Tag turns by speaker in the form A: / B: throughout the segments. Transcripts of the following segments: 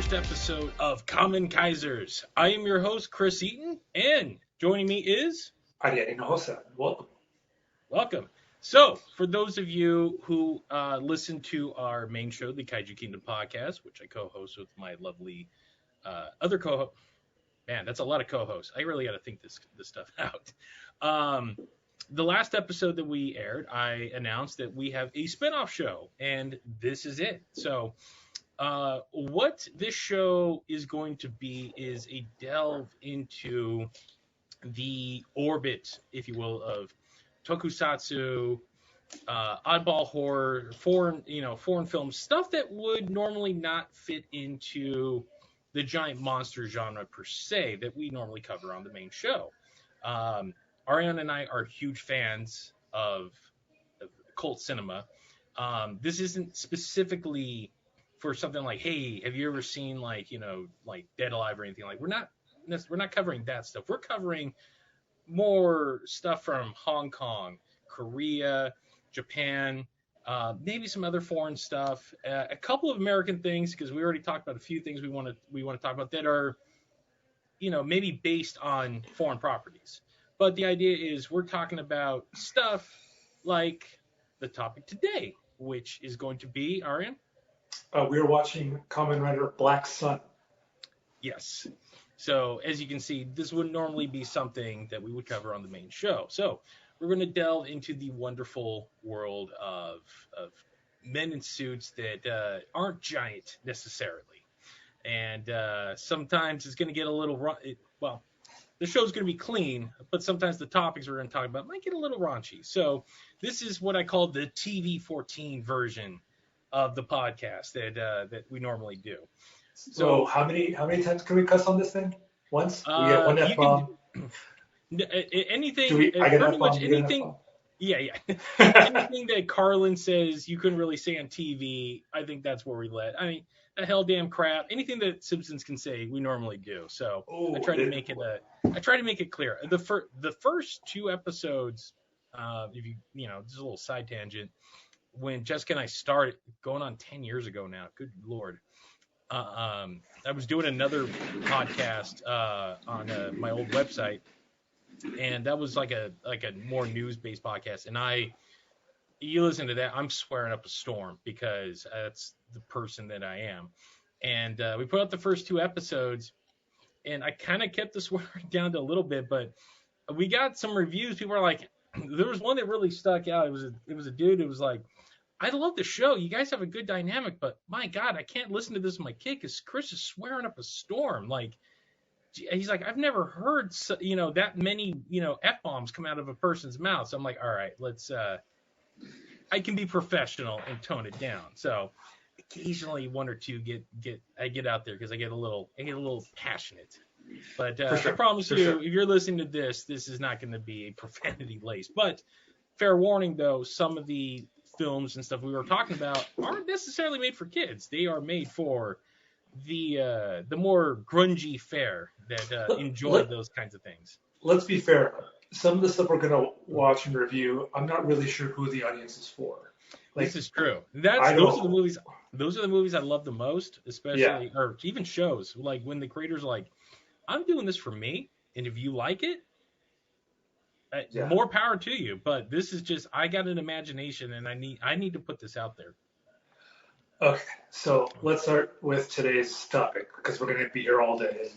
A: first episode of Kamen Kaizers. I am your host, Chris Eaton, and joining me is...
B: Arian, Hinojosa. Welcome.
A: Welcome. So, for those of you who listen to our main show, the Kaiju Kingdom Podcast, which I co-host with my lovely other co-host... Man, that's a lot of co-hosts. I really got to think this stuff out. The last episode that we aired, I announced that we have a spinoff show, and this is it. So, what this show is going to be is a delve into the orbit, if you will, of Tokusatsu, oddball horror, foreign films, stuff that would normally not fit into the giant monster genre per se that we normally cover on the main show. Arian and I are huge fans of cult cinema. This isn't specifically for something like, hey, have you ever seen like Dead Alive or anything like? We're not covering that stuff. We're covering more stuff from Hong Kong, Korea, Japan, maybe some other foreign stuff, a couple of American things, because we already talked about a few things we want to talk about that are, maybe based on foreign properties. But the idea is we're talking about stuff like the topic today, which is going to be, Arian?
B: We're watching Kamen Rider Black Sun.
A: Yes. So as you can see, this would normally be something that we would cover on the main show. So we're going to delve into the wonderful world of men in suits that aren't giant necessarily. And sometimes it's going to get a little the show's going to be clean, but sometimes the topics we're going to talk about might get a little raunchy. So this is what I call the TV-14 version of the podcast that we normally do.
B: So how many times can we cuss on this thing? Once? We get one F-bomb?
A: Anything,
B: I get
A: pretty much
B: F-bomb,
A: anything. Yeah. Anything that Carlin says you couldn't really say on TV, I think that's where we let. I mean, the hell damn crap. Anything that Simpsons can say, we normally do. So I try to make it clear. The first two episodes, if just a little side tangent, when Jessica and I started going on 10 years ago now, good Lord. I was doing another podcast on my old website, and that was like a more news-based podcast. And you listen to that, I'm swearing up a storm because that's the person that I am. And we put out the first two episodes, and I kind of kept the swearing down to a little bit, but we got some reviews. People are like, there was one that really stuck out. It was a dude who was like, I love the show. You guys have a good dynamic, but my God, I can't listen to this with my kid because Chris is swearing up a storm. Like, he's like, I've never heard, that many, F-bombs come out of a person's mouth. So I'm like, all right, let's, I can be professional and tone it down. So occasionally one or two I get out there because I get a little passionate. But sure. I promise you, if you're listening to this is not going to be a profanity lace. But fair warning, though, some of the films and stuff we were talking about aren't necessarily made for kids. They are made for the more grungy fare that enjoy those kinds of things.
B: Let's be fair. Some of the stuff we're going to watch and review, I'm not really sure who the audience is for. Like,
A: this is true. Those are the movies. Those are the movies I love the most, especially or even shows. Like when the creators are like, I'm doing this for me, and if you like it, more power to you. But this is just, I got an imagination, and I need to put this out there.
B: Okay, so let's start with today's topic because we're going to be here all day.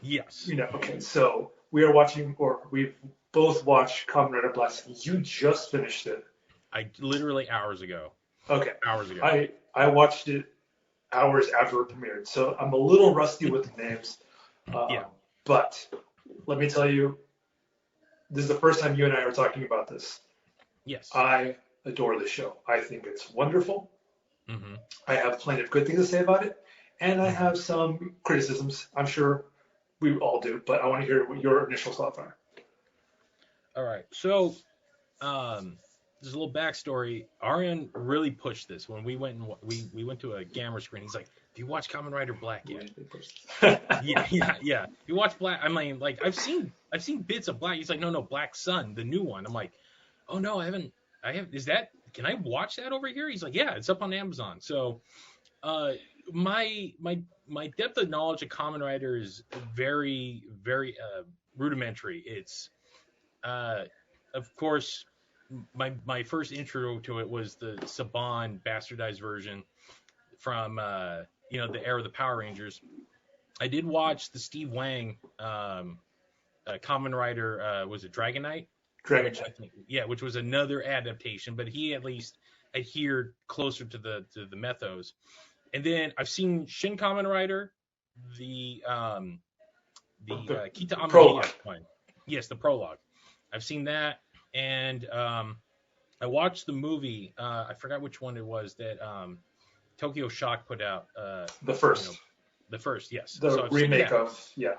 A: Yes.
B: Okay, so we've both watched Kamen Rider Black Sun. You just finished it.
A: I literally hours ago.
B: Okay.
A: Hours ago.
B: I watched it hours after it premiered, so I'm a little rusty with the names. But let me tell you, this is the first time you and I are talking about this.
A: Yes.
B: I adore this show. I think it's wonderful.
A: Mm-hmm.
B: I have plenty of good things to say about it, and I have some criticisms. I'm sure we all do, but I want to hear what your initial thoughts are.
A: All right. So, there's a little backstory. Arian really pushed this when we went we went to a Gamma screen. He's like, "Do you watch Kamen Rider Black yet?" Yeah. You watch Black? I mean, like I've seen bits of Black. He's like, "No, Black Sun, the new one." I'm like, "Oh no, I haven't. Is that? Can I watch that over here?" He's like, "Yeah, it's up on Amazon." So my depth of knowledge of Kamen Rider is very, very rudimentary. It's of course my first intro to it was the Saban bastardized version from the era of the Power Rangers. I did watch the Steve Wang Kamen Rider, was it Dragon Knight?
B: Dragon Knight.
A: Which was another adaptation, but he at least adhered closer to the mythos. And then I've seen Shin Kamen Rider, the Kita Amamiya one. Yes, the prologue. I've seen that, and I watched the movie. I forgot which one it was that Tokyo Shock put out.
B: The first.
A: The first, yes.
B: The remake of, yeah.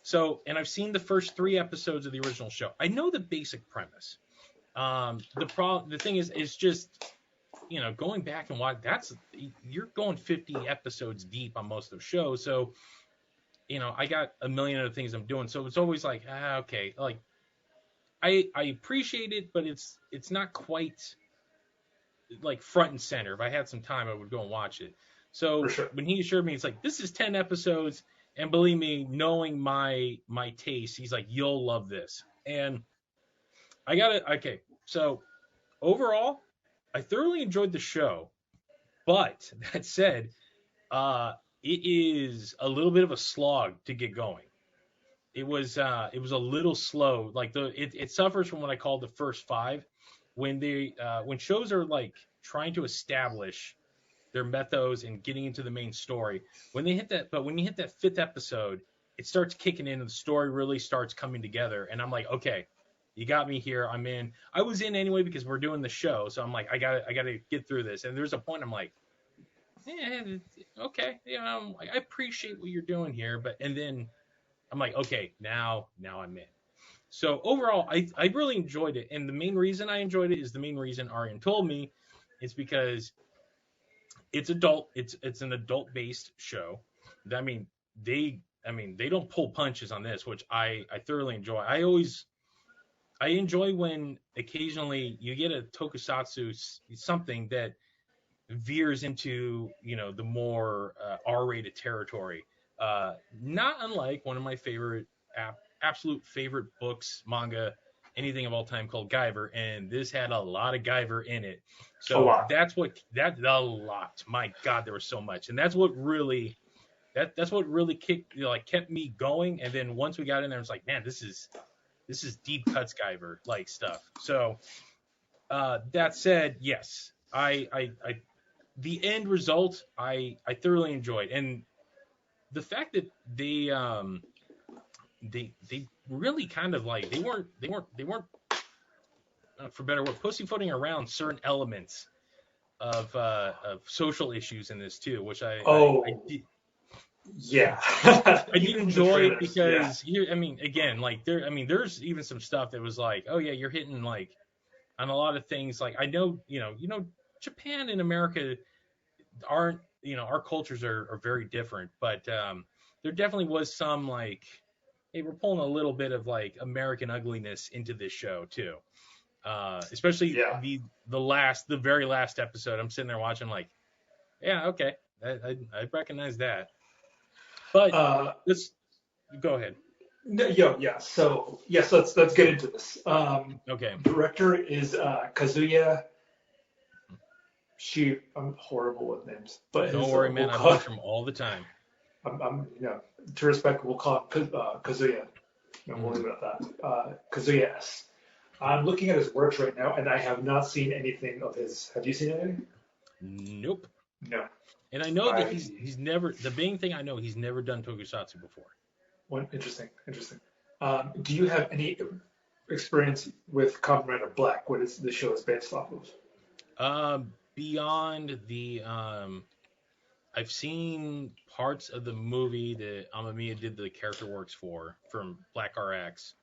A: So, and I've seen the first 3 episodes of the original show. I know the basic premise. The thing is just, going back and watch, you're going 50 episodes deep on most of the shows. So, I got a million other things I'm doing. So it's always like, okay, like I appreciate it, but it's not quite like front and center. If I had some time, I would go and watch it. So when he assured me, it's like, this is 10 episodes. And believe me, knowing my taste, he's like, you'll love this. And I got it. Okay. So overall, I thoroughly enjoyed the show. But that said, it is a little bit of a slog to get going. It was a little slow. Like it suffers from what I call the first 5, when shows are like trying to establish their mythos and getting into the main story. When you hit that 5th episode, it starts kicking in and the story really starts coming together. And I'm like, okay, you got me here. I'm in. I was in anyway because we're doing the show. So I'm like, I gotta get through this. And there's a point I'm like, okay, I appreciate what you're doing here, and then I'm like, okay, now I'm in. So overall, I really enjoyed it, and the main reason I enjoyed it is the main reason Arian told me. It's because it's adult. It's an adult-based show. I mean, they don't pull punches on this, which I thoroughly enjoy. I enjoy when occasionally you get a tokusatsu, something that veers into the more R-rated territory. Not unlike one of my favorite, absolute favorite books, manga, anything of all time, called Guyver, and this had a lot of Guyver in it. So that's a lot. My God, there was so much, and that's what really kept me going. And then once we got in there, I was like, man, this is deep cuts Guyver like stuff. So that said, yes, the end result I thoroughly enjoyed, and the fact that they really kind of like they weren't for better word pussyfooting around certain elements of social issues in this too, which I did.
B: Yeah,
A: I did enjoy it because there's even some stuff that was like, oh yeah, you're hitting like on a lot of things. Like I know, Japan and America aren't, our cultures are very different, but there definitely was some like, hey, we're pulling a little bit of like American ugliness into this show too. Especially the very last episode. I'm sitting there watching like, yeah, okay, I recognize that. But let's go ahead.
B: So let's get into this.
A: Okay.
B: Director is Kazuya. I'm horrible with names, but
A: don't worry, man. I watch them all the time.
B: I'm to respect, we'll call him Kazuya. We'll leave it at that. Kazuya S. I'm looking at his works right now, and I have not seen anything of his. Have you seen anything?
A: Nope.
B: No.
A: And I know that he's never. The main thing I know, he's never done tokusatsu before.
B: Interesting. Do you have any experience with Kamen Rider Black? What is the show is based off of?
A: Beyond the, I've seen parts of the movie that Amamiya did the character works from Black RX.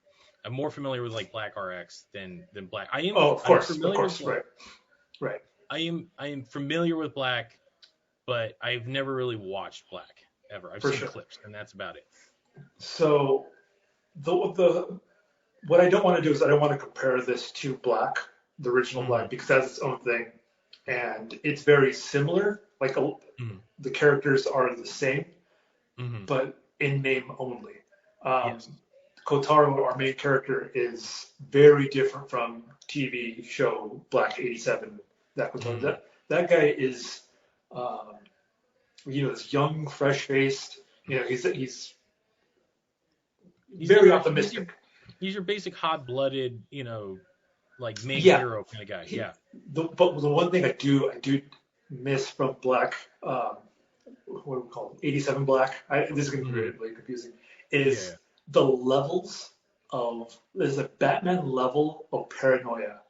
A: I'm more familiar with like Black RX than Black.
B: Of course, right.
A: I am familiar with Black, but I've never really watched Black ever. I've seen clips, and that's about it.
B: So, what I don't want to do is I don't want to compare this to Black, the original Black, because that's its own thing, and it's very similar. Like
A: Mm-hmm.
B: the characters are the same,
A: Mm-hmm.
B: but in name only.
A: Yes.
B: Kotaro, our main character, is very different from TV show Black 87. That Kotaro,
A: Mm-hmm.
B: that guy is, um, this young, fresh-faced. He's
A: He's
B: very
A: your
B: optimistic.
A: he's your basic hot-blooded, like main
B: Yeah.
A: hero kind of guy.
B: He,
A: Yeah.
B: but the one thing I do miss from Black, what do we call it, 87 Black? This is going to be really confusing. Is the levels of there's a Batman level of paranoia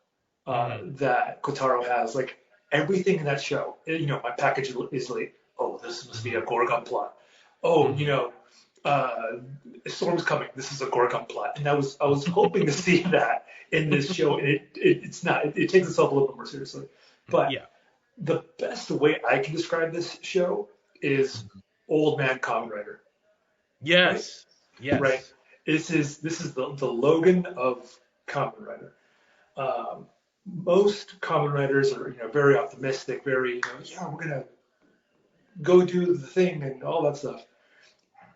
B: that Kotaro has. Like everything in that show, my package is late. Oh, this must be a Gorgon plot. Oh, storm's coming. This is a Gorgon plot, and I was hoping to see that in this show, and it's not. It takes itself a little bit more seriously. But the best way I can describe this show is old man Kamen Rider.
A: Yes.
B: Right?
A: Yes.
B: Right. This is the Logan of Kamen Rider. Most Kamen Riders are very optimistic, very we're gonna go do the thing and all that stuff.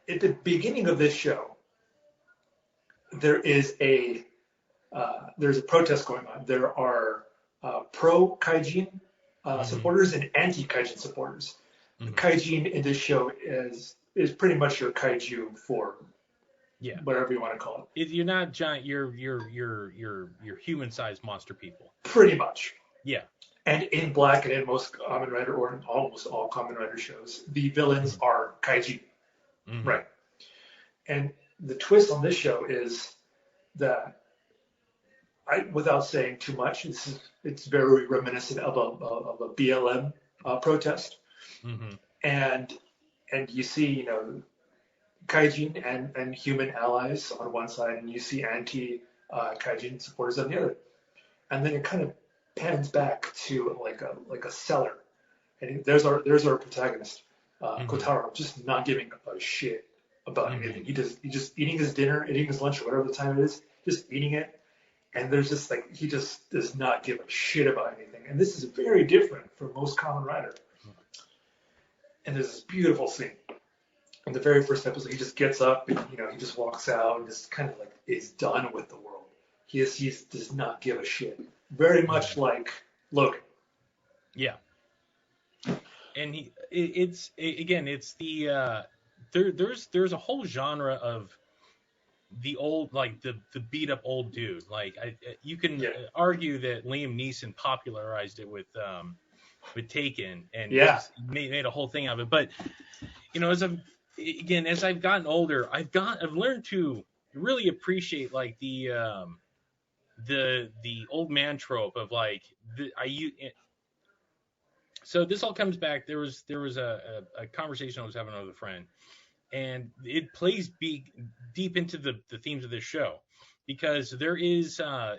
B: At the beginning of this show, there's a protest going on. There are pro Kaijin supporters and anti Kaijin supporters.
A: Mm-hmm.
B: Kaijin in this show is pretty much your kaiju for whatever you want to call it.
A: You're not giant. You're human-sized monster people.
B: Pretty much.
A: Yeah.
B: And in Black and in most Kamen Rider or in almost all Kamen Rider shows, the villains are kaiju.
A: Mm-hmm.
B: Right. And the twist on this show is that without saying too much, it's very reminiscent of a BLM protest.
A: Mm-hmm.
B: And you see, Kaijin and human allies on one side, and you see anti-Kaijin supporters on the other. And then it kind of pans back to like a cellar, and there's our protagonist, Kotaro, just not giving a shit about anything. He just eating his dinner, eating his lunch, or whatever the time it is, just eating it. And there's just he just does not give a shit about anything. And this is very different from most Kamen Rider. And there's this beautiful scene. In the very first episode, he just gets up and he just walks out and just kind of is done with the world. He does not give a shit. Very much like Logan.
A: Yeah. And it's the there's a whole genre of the old, like the beat up old dude. Like you can argue that Liam Neeson popularized it with Taken and just made a whole thing of it. But as I've gotten older, I've learned to really appreciate like the old man trope of so this all comes back. There was a conversation I was having with a friend, and it plays deep into the themes of this show, because there's a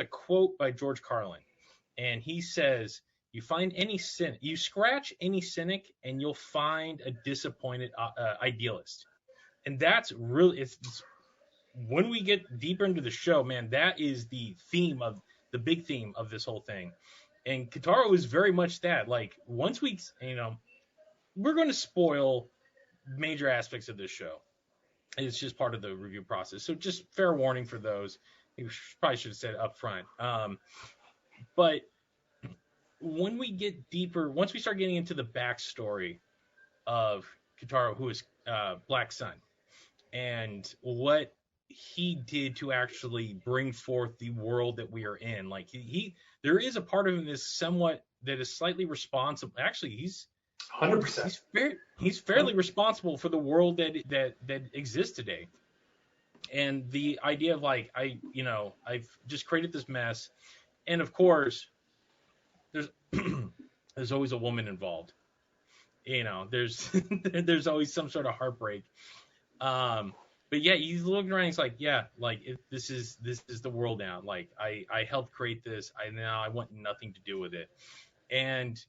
A: quote by George Carlin, and he says, you scratch any cynic and you'll find a disappointed idealist. And that's really, it's when we get deeper into the show, man, that is the big theme of this whole thing. And Kotaro is very much that. Like, once we're going to spoil major aspects of this show. It's just part of the review process. So just fair warning for those. You probably should have said it up front. But when we get deeper, once we start getting into the backstory of Kotaro, who is Black Sun, and what he did to actually bring forth the world that we are in, like there is a part of him that is slightly responsible. Actually, he's
B: 100%.
A: He's fairly responsible for the world that exists today. And the idea of I've just created this mess, and of course, there's always a woman involved. There's always some sort of heartbreak. But yeah, he's looking around. He's like, this is the world now. Like I helped create this. I want nothing to do with it. And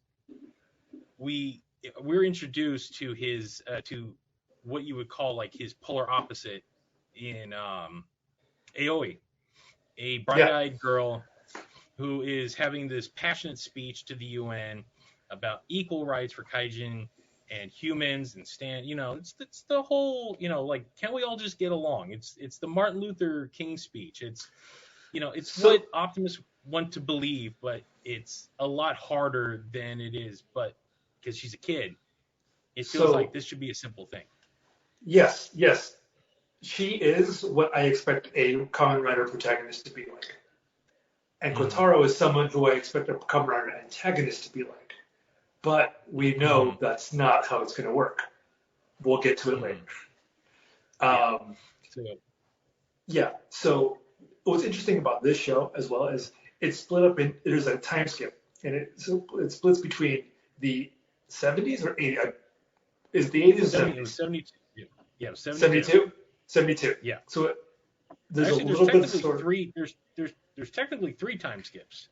A: we're introduced to his to what you would call like his polar opposite in Aoi, a bright-eyed girl who is having this passionate speech to the UN, about equal rights for kaijin and humans and it's the whole, like, can we all just get along? It's the Martin Luther King speech. It's what optimists want to believe, but it's a lot harder than it is. But because she's a kid, it feels like this should be a simple thing.
B: Yes, yes. She is what I expect a Kamen Rider protagonist to be like. And Kotaro is someone who I expect a Kamen Rider antagonist to be like. But we know that's not how it's going to work. We'll get to it later. So what's interesting about this show as well is it's split up there's a time skip. And it splits between the 70s or 80s. Is the 80s or 70s?
A: 72. Yeah,
B: 72. 72.
A: Yeah.
B: So there's a little bit of
A: story. There's technically 3 time skips.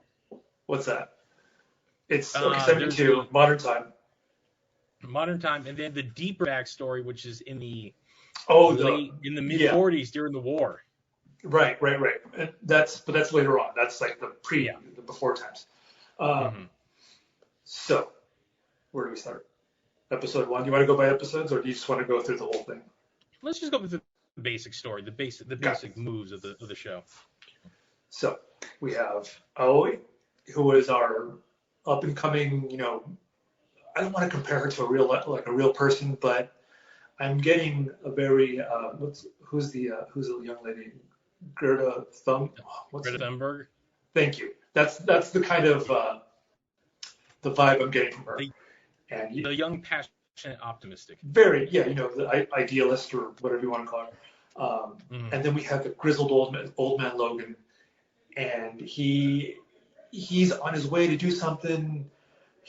B: What's that? It's 72 modern time.
A: Modern time, and then the deeper backstory, which is in the in the mid 40s during the war.
B: Right. And that's later on. That's like the before times. So where do we start? Episode 1. Do you want to go by episodes, or do you just want to go through the whole thing?
A: Let's just go with the basic story, the basic moves of the show.
B: So we have Aoi, who is our up and coming. I don't want to compare her to a real person, but I'm getting a very who's the young lady? Greta Thunberg. Thank you. That's the kind of the vibe I'm getting from her.
A: The young, passionate, optimistic.
B: Very, the idealist or whatever you want to call her. And then we have the grizzled old man Logan, and he's on his way to do something.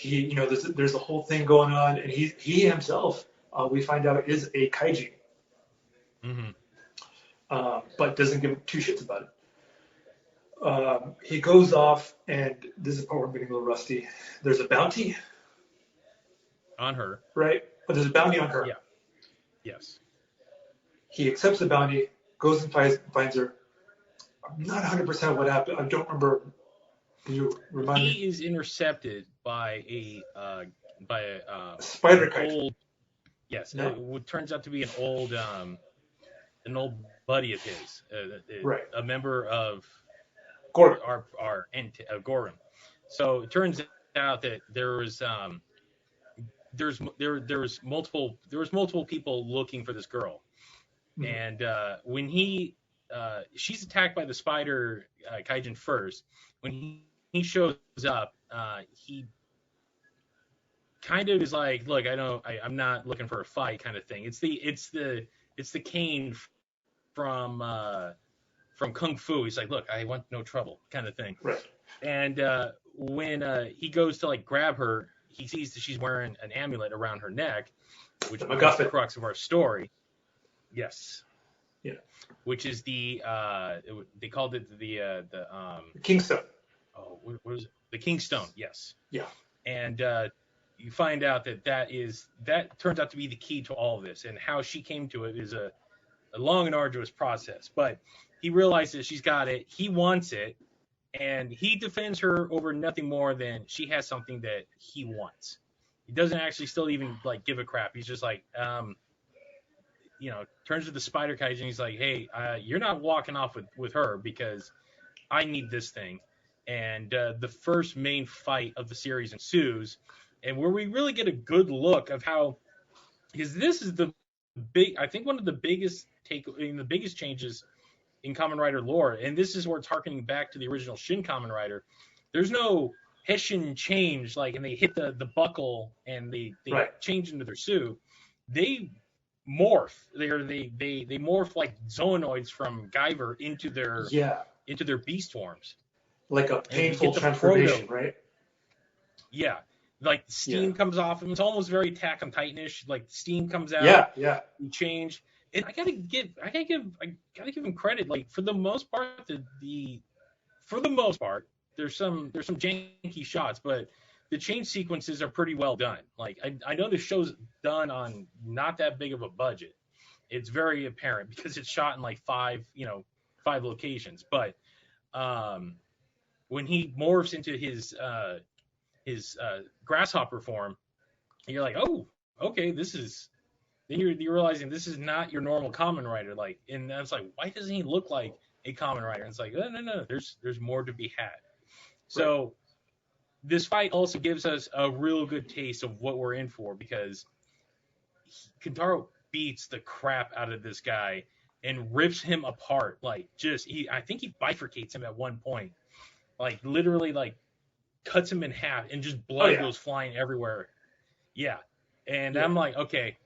B: There's a whole thing going on, and he himself, we find out, is a kaiji. But doesn't give 2 shits about it. He goes off, and this is the part where I'm getting a little rusty. There's a bounty
A: on her,
B: right? But there's a bounty on her.
A: Yeah. Yes.
B: He accepts the bounty, goes and finds her. I'm not 100% what happened. I don't remember. Can you remind me?
A: He is intercepted by a
B: spider kaiju.
A: Yes. No. It turns out to be an old buddy of his,
B: right?
A: A member of
B: Gorgon.
A: Our Gorgon. So it turns out that there was multiple people looking for this girl, and when she's attacked by the spider kaijin first. When he shows up, he kind of is like, look, I'm not looking for a fight, kind of thing. It's the Kane from Kung Fu. He's like, look, I want no trouble, kind of thing.
B: Right.
A: And when he goes to grab her, he sees that she's wearing an amulet around her neck, which is the crux of our story. Yes.
B: Yeah.
A: Which is they called it the
B: Kingstone.
A: Oh, what was it? The Kingstone. Yes.
B: Yeah.
A: And you find out that turns out to be the key to all of this, and how she came to it is a long and arduous process. But he realizes she's got it. He wants it. And he defends her over nothing more than she has something that he wants. He doesn't actually still even give a crap. He's just turns to the spider kaiju and he's like, hey, you're not walking off with her because I need this thing. And the first main fight of the series ensues, and where we really get a good look of how, because this is I think one of the biggest changes in Kamen Rider lore, and this is where it's harkening back to the original Shin Kamen Rider. There's no Hessian change, and they hit the buckle and they change into their suit. They morph. They morph like Zoonoids from Guyver into their beast forms.
B: Like a painful transformation, right?
A: Yeah. Steam comes off, and it's almost very Attack on Titan-ish. Steam comes out.
B: Yeah.
A: You change. And I gotta give him credit. For the most part, there's some janky shots, but the change sequences are pretty well done. I know the show's done on not that big of a budget. It's very apparent because it's shot in 5 locations. But when he morphs into his his grasshopper form, and you're like, oh, okay, this is. Then you're realizing this is not your normal Kamen Rider. Like, and I was like, why doesn't he look like a Kamen Rider? And it's like, no, there's more to be had. So this fight also gives us a real good taste of what we're in for, because Kentaro beats the crap out of this guy and rips him apart. Like, I think he bifurcates him at one point, like literally like cuts him in half, and just blood goes flying everywhere. Yeah, and I'm like, okay,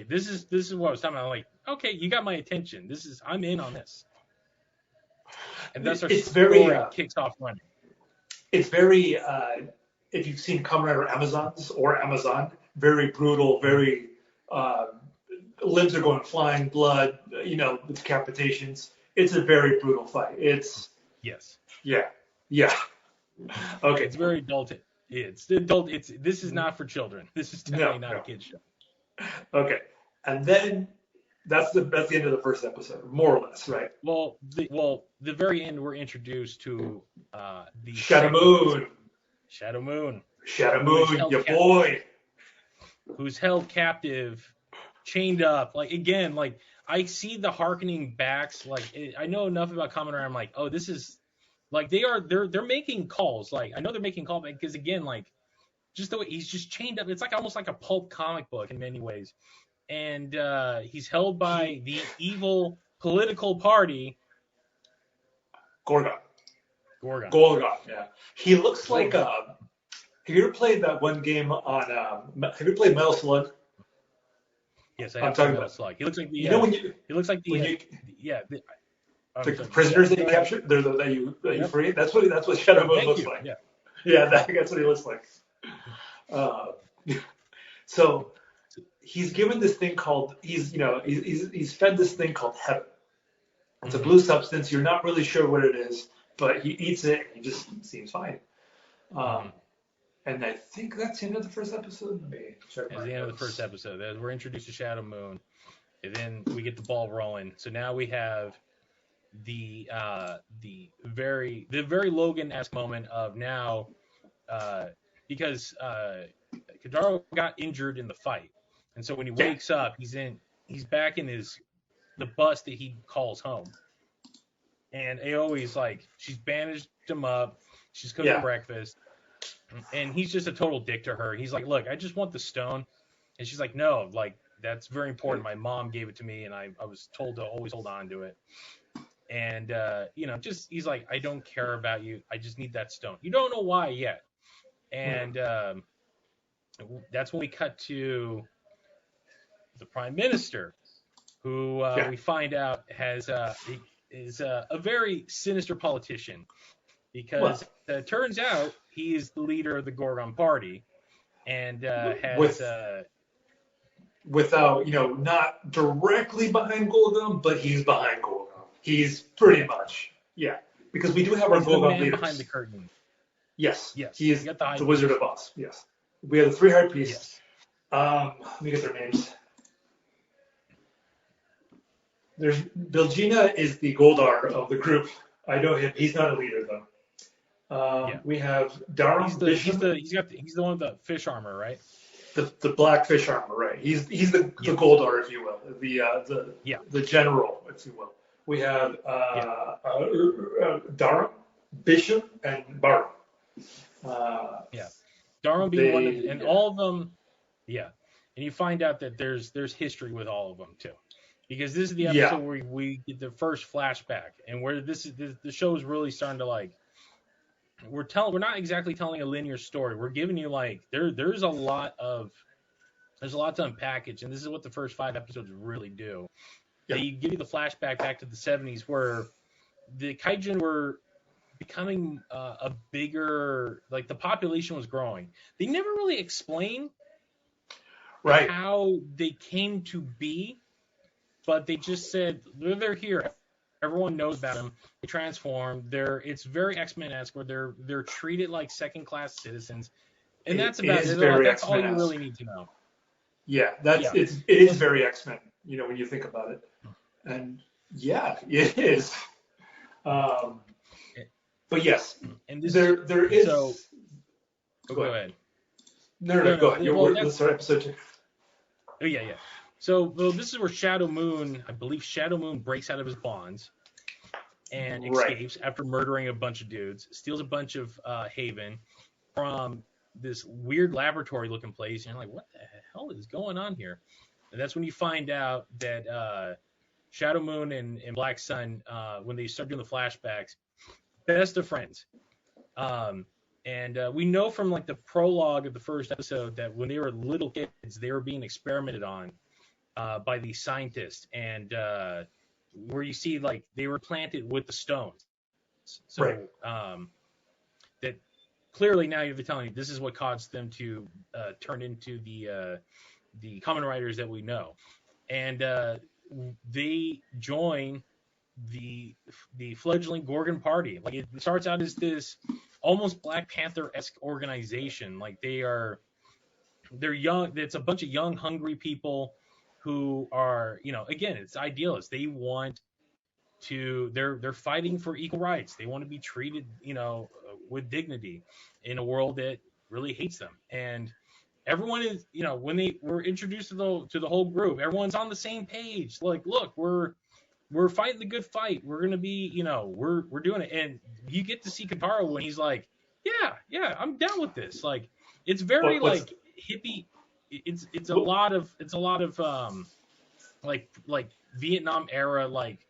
A: this is what I was talking about. I'm like, okay, you got my attention. I'm in on this. And that's our story kicks off running.
B: It's very, if you've seen Kamen Rider Amazon, very brutal, very, limbs are going flying, blood, decapitations. It's a very brutal fight.
A: Yes.
B: Yeah. Okay.
A: It's very adult. This is not for children. This is definitely not a kid's show.
B: Okay. And then that's the end of the first episode, more or less, right?
A: Well, the very end, we're introduced to the
B: Shadow Moon.
A: Shadow Moon,
B: your boy.
A: Who's held captive, chained up. Like, again, like, I see the harkening backs. Like, I know enough about Kamen Rider. I'm like, oh, this is like they're making calls. Like, I know they're making calls because, again, like, just the way he's just chained up. It's like almost like a pulp comic book in many ways. And he's held by the evil political party.
B: Gorgon. Yeah. He looks like have you ever played that one game on? Have you played Metal Slug?
A: Yes, I have played Metal Slug. He looks like the. He looks like the.
B: The prisoners that you captured, that you free. That's what Shadow Moon looks like. Yeah, that's what he looks like. So he's given this thing called he's fed this thing called heaven. It's a blue substance. You're not really sure what it is, but he eats it and he just seems fine. And I think that's the end of the first episode. Let me check.
A: That's the end of the first episode. We're introduced to Shadow Moon, and then we get the ball rolling. So now we have the very Logan-esque moment of now, because Kentaro got injured in the fight, and so when he wakes up, he's back in the bus that he calls home, and Aoi's like, she's bandaged him up, she's cooking breakfast, and he's just a total dick to her. He's like, look, I just want the stone, and she's like, no, like, that's very important. My mom gave it to me, and I was told to always hold on to it. And he's like, I don't care about you, I just need that stone. You don't know why yet. And that's when we cut to the Prime Minister, who we find out is a very sinister politician, because it turns out he is the leader of the Gorgon Party, and has
B: without not directly behind Gorgon, but he's behind Gorgon. He's pretty much because we do have our Gorgon leaders
A: behind the curtain.
B: Yes. He is the Wizard of Oz. Yes. We have the three high priests. Let me get their names. There's Bilgina is the Goldar of the group. I know him. He's not a leader though. We have Darum.
A: He's the one with the fish armor, right?
B: The black fish armor, right? He's the Goldar, if you will, the general, if you will. We have Darum, Bishop, and Barum.
A: Darum being one of them, and all of them, and you find out that there's history with all of them too, because this is the episode where we get the first flashback, and where the show is really starting to, like, we're not exactly telling a linear story. We're giving you, like, there's a lot to unpackage, and this is what the first 5 episodes really do. They give you the flashback back to the 70s, where the Kaijin were becoming a bigger, like, the population was growing. They never really explain how they came to be, but they just said they're here. Everyone knows about them. They transform. It's very X-Men-esque, where they're treated like second-class citizens, and that's about it. That's all you really need to know.
B: It is very X-Men. When you think about it, and it is. But yes,
A: and this,
B: there is.
A: Go ahead.
B: No, go ahead. Let's start episode 2.
A: Oh, yeah. So, this is where Shadow Moon, I believe Shadow Moon breaks out of his bonds and escapes after murdering a bunch of dudes, steals a bunch of Haven from this weird laboratory-looking place, and you're like, what the hell is going on here? And that's when you find out that Shadow Moon and Black Sun, when they start doing the flashbacks, best of friends. And we know from like the prologue of the first episode that when they were little kids, they were being experimented on by these scientists, and where you see like they were planted with the stones. So that clearly now you're telling me this is what caused them to turn into the Kamen Riders that we know, and they join the fledgling Gorgon Party. Like it starts out as this almost Black Panther-esque organization. Like they're young. It's a bunch of young, hungry people who are, again, it's idealists. They want to. They're fighting for equal rights. They want to be treated, with dignity in a world that really hates them. And everyone is, when they were introduced to the whole group, everyone's on the same page. Like, look, we're fighting the good fight. We're gonna be, we're doing it. And you get to see Kotaro when he's like, yeah, I'm down with this. Like, it's very like hippie. It's a lot of like Vietnam era, like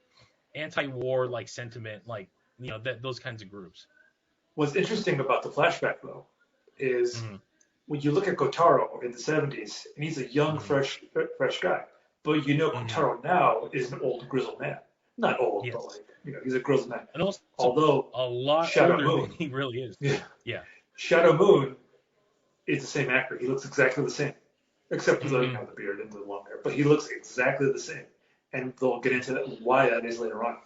A: anti-war like sentiment, like those kinds of groups.
B: What's interesting about the flashback though is when you look at Kotaro in the 70s, and he's a young, fresh guy. But Kotaro now is an old, grizzled man. Not old, but like, he's a grizzled man.
A: And also,
B: although
A: a lot
B: Shadow
A: older
B: Moon,
A: than he really is. Yeah.
B: Shadow Moon is the same actor. He looks exactly the same, except for the beard and the long hair. But he looks exactly the same. And they'll get into why that is later on.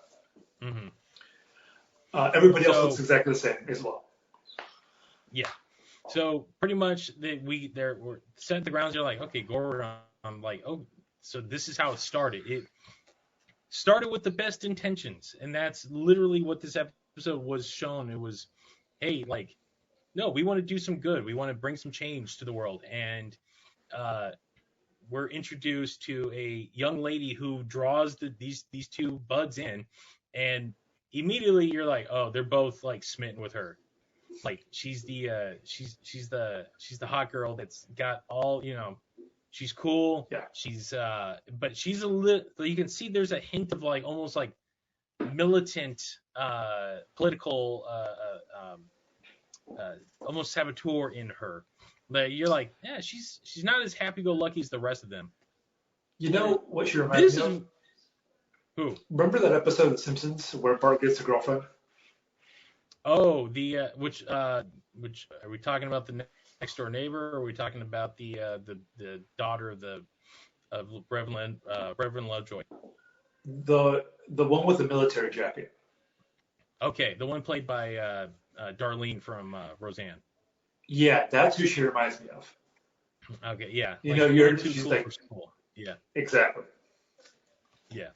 B: Everybody else looks exactly the same as well.
A: Yeah. So pretty much we're set the grounds. They're like, okay, Gordon. I'm like, oh, so this is how it started. It started with the best intentions, and that's literally what this episode was shown. It was, hey, like, no, we want to do some good. We want to bring some change to the world, and we're introduced to a young lady who draws these two buds in, and immediately you're like, oh, they're both like smitten with her. Like she's the hot girl that's got all, she's cool.
B: Yeah.
A: She's but she's a little, you can see there's a hint of like almost like militant political almost saboteur in her. But you're like, yeah, she's not as happy-go-lucky as the rest of them.
B: You know what she reminds me of?
A: Who?
B: Remember that episode of The Simpsons where Bart gets a girlfriend?
A: Oh, which are we talking about, the next door neighbor, or are we talking about the daughter of Reverend Lovejoy?
B: The one with the military jacket.
A: Okay, the one played by Darlene from Roseanne. Yeah,
B: that's who she reminds me of.
A: Okay, yeah.
B: She's
A: cool
B: like,
A: for school. Yeah.
B: Exactly.
A: Yeah.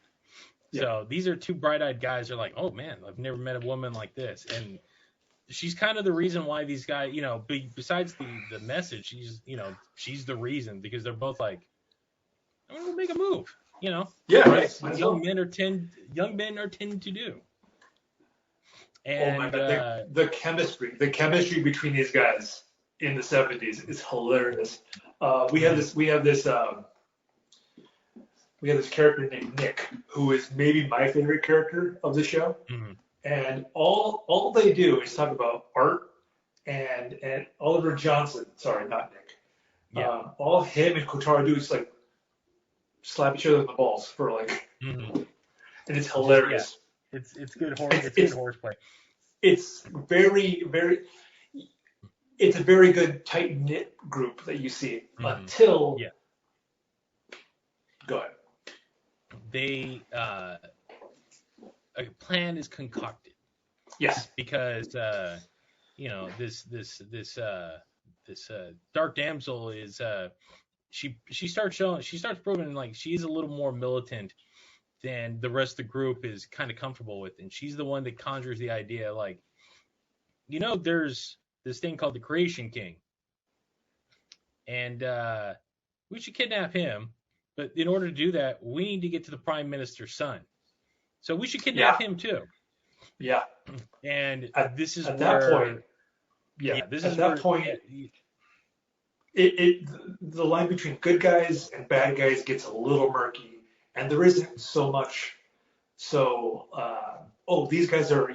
A: So these are two bright-eyed guys. They're like, oh man, I've never met a woman like this, and she's kind of the reason why these guys, besides the message, she's the reason, because they're both like, I'm gonna make a move,
B: Yeah,
A: right. Young men are tend to do. And,
B: oh my God, the chemistry between these guys in the 70s is hilarious. We have this character named Nick, who is maybe my favorite character of the show. And all they do is talk about art and Oliver Johnson. Sorry, not Nick.
A: Yeah.
B: All him and Kotaro do is like slap each other in the balls for like, and it's hilarious.
A: Yeah. It's good good horseplay.
B: It's very, very. It's a very good tight knit group that you see until.
A: Yeah.
B: Go ahead.
A: They a plan is concocted.
B: Yes.
A: Because this dark damsel is she starts proving like she's a little more militant than the rest of the group is kind of comfortable with, and she's the one that conjures the idea like, there's this thing called the Creation King, and we should kidnap him. But in order to do that, we need to get to the Prime Minister's son. So we should kidnap him too.
B: Yeah.
A: And this is
B: at
A: where.
B: That point,
A: this
B: at
A: is
B: that
A: where,
B: point, the line between good guys and bad guys gets a little murky, and there isn't so much. So, these guys are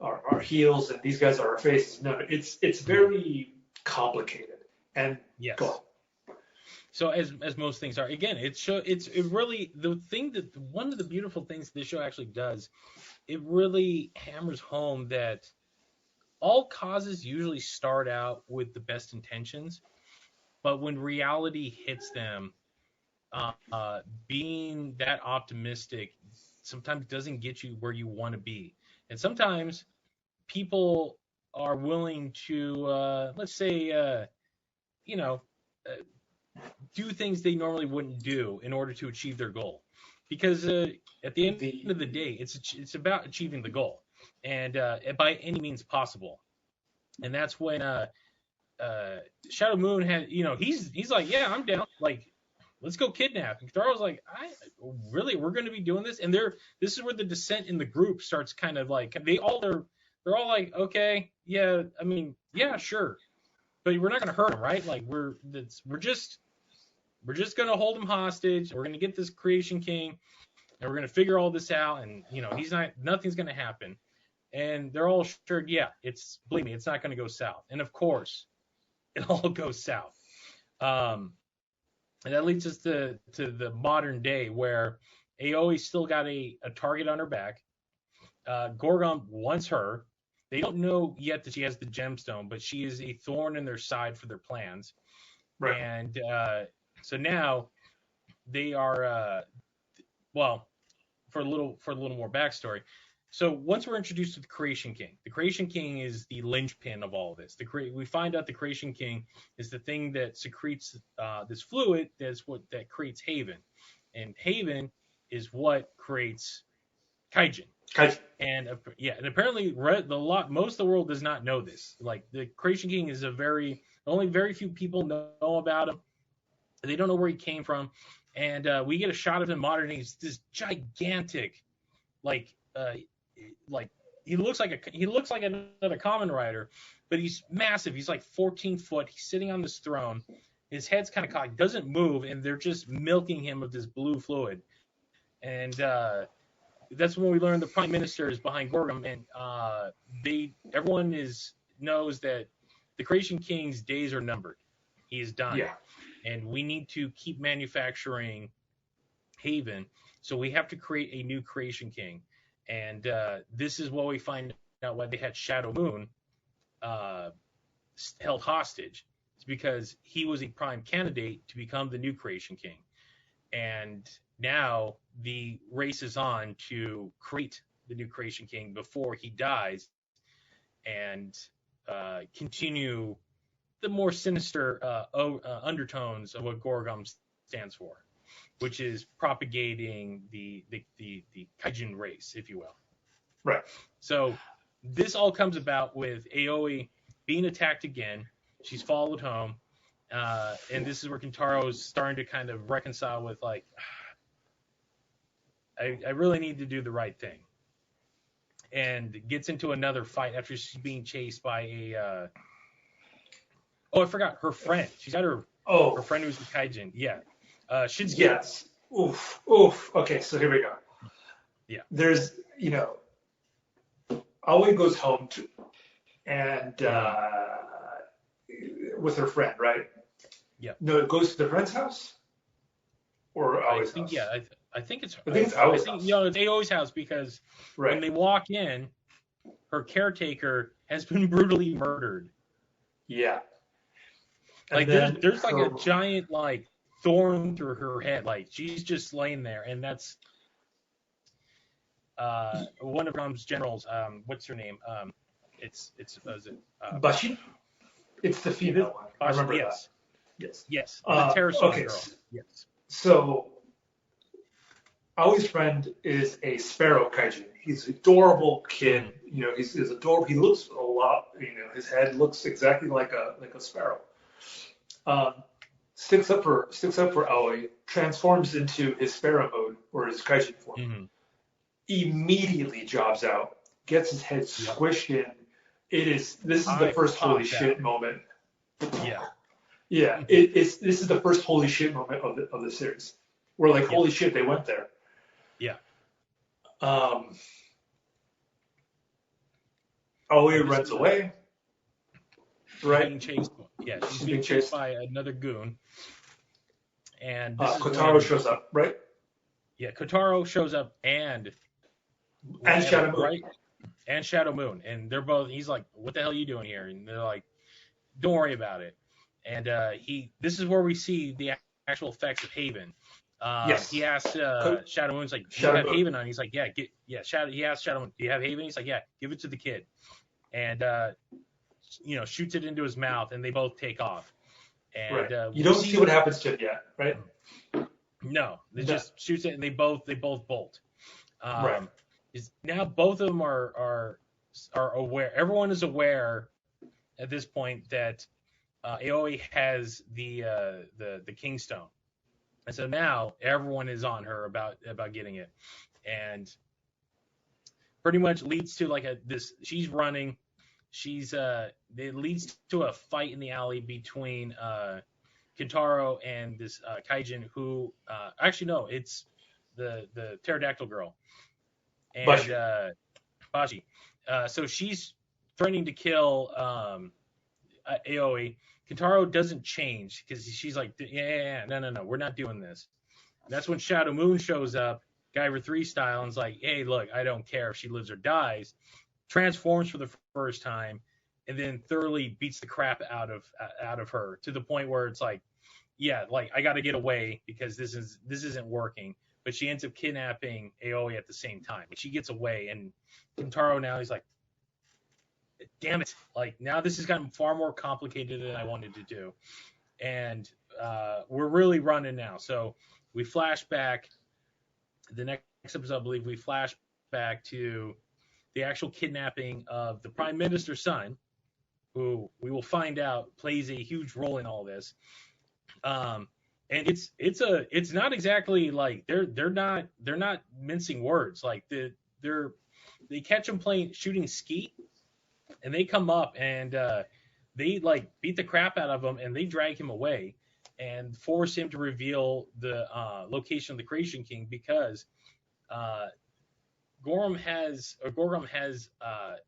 B: our heels, and these guys are our faces. No, it's very complicated. And
A: yes.
B: Go on.
A: So as most things are, again, one of the beautiful things this show actually does, it really hammers home that all causes usually start out with the best intentions, but when reality hits them, being that optimistic sometimes doesn't get you where you want to be, and sometimes people are willing to, let's say, do things they normally wouldn't do in order to achieve their goal, because at the end of the day, it's about achieving the goal, and by any means possible. And that's when Shadow Moon had, he's like, yeah, I'm down, like, let's go kidnap. And Kitaro's like, we're going to be doing this, and this is where the dissent in the group starts, kind of like they're all like, okay, yeah, I mean, yeah, sure, but we're not going to hurt him, right? Like we're just going to hold him hostage. We're going to get this Creation King, and we're going to figure all this out. And, nothing's going to happen. And they're all sure, yeah, believe me, it's not going to go south. And of course, it all goes south. And that leads us to the modern day, where Aoi's still got a target on her back. Gorgon wants her. They don't know yet that she has the gemstone, but she is a thorn in their side for their plans. Right. And so now they are, for a little more backstory. So once we're introduced to the Creation King is the linchpin of all of this. We find out the Creation King is the thing that secretes this fluid that creates Haven, and Haven is what creates Kaijin. And apparently most of the world does not know this. Like, the Creation King is only very few people know about him. They don't know where he came from, and we get a shot of him modern day. He's this gigantic, like he looks like another Kamen Rider, but he's massive. He's like 14 foot. He's sitting on this throne. His head's kind of cocked, doesn't move, and they're just milking him of this blue fluid. And that's when we learn the Prime Minister is behind Gorgon, and everyone knows that the Creation King's days are numbered. He is done. Yeah. And we need to keep manufacturing Haven, so we have to create a new Creation King. And this is what we find out why they had Shadow Moon held hostage. It's because he was a prime candidate to become the new Creation King. And now the race is on to create the new Creation King before he dies, and continue the more sinister undertones of what Gorgon stands for, which is propagating the Kaijin race, if you will.
B: Right.
A: So this all comes about with Aoi being attacked again. She's followed home, and this is where Kintaro is starting to kind of reconcile with, like, I really need to do the right thing, and gets into another fight after she's being chased by a. I forgot her friend. She's got her friend who's a Kaijin. Yeah. Shinsuke.
B: Yes. Oof. Okay, so here we go.
A: Yeah.
B: There's, Aoi goes home and with her friend, right?
A: Yeah.
B: No, it goes to the friend's house? Or Aoi's house?
A: Yeah, I think it's
B: Aoi's house.
A: It's Aoi's house, because when they walk in, her caretaker has been brutally murdered.
B: Yeah.
A: Like, there's like a giant, like, thorn through her head. Like, she's just laying there, and that's one of Rom's generals. What's her name? It's
B: Bashi? It's the female one. I remember that.
A: Yes. The Terrasol girl. Yes.
B: So, Aoi's friend is a sparrow Kaijin. He's an adorable kid. He's adorable. He looks a lot. His head looks exactly like a sparrow. Um, sticks up for Aoi, transforms into his Pharaoh mode or his Kaiju form.
A: Mm-hmm.
B: Immediately jobs out, gets his head squished in. This is the first holy shit moment.
A: Yeah.
B: Yeah, this is the first holy shit moment of the series. Where like holy shit, they went there.
A: Yeah.
B: Aoi runs away. Right.
A: Being chased. Yeah, she's being chased by another goon. And this is
B: Kotaro shows up, right?
A: Yeah, Kotaro shows up and
B: Shadow Moon.
A: Right? And Shadow Moon. And they're both, he's like, what the hell are you doing here? And they're like, don't worry about it. And this is where we see the actual effects of Haven.
B: Yes.
A: He asked Shadow Moon's like, do you have Haven on? He's like, yeah, Shadow. He asked Shadow Moon, do you have Haven? He's like, yeah, give it to the kid. And shoots it into his mouth, and they both take off. And
B: right. You don't see what happens to it yet, right?
A: No, they just shoots it, and they both bolt.
B: Right.
A: Now both of them are aware. Everyone is aware at this point that Aoi has the Kingstone, and so now everyone is on her about getting it, and pretty much leads to like she's running. It leads to a fight in the alley between Kintaro and this Kaijin who actually no, it's the pterodactyl girl and Bashi. So she's threatening to kill Aoi. Kintaro doesn't change because she's like, no, we're not doing this. And that's when Shadow Moon shows up, Guyver 3 style, and is like, hey, look, I don't care if she lives or dies. Transforms for the first time, and then thoroughly beats the crap out of her to the point where it's like, yeah, like I got to get away because this isn't working. But she ends up kidnapping Aoi at the same time. She gets away, and Kintaro now he's like, damn it! Like now this has gotten far more complicated than I wanted to do, and we're really running now. So we flash back. The next episode, I believe, we flash back to the actual kidnapping of the Prime Minister's son, who we will find out plays a huge role in all this. And it's not exactly like they're not mincing words. Like they catch him shooting skeet, and they come up and they like beat the crap out of him, and they drag him away and force him to reveal the location of the Creation King because Gorham has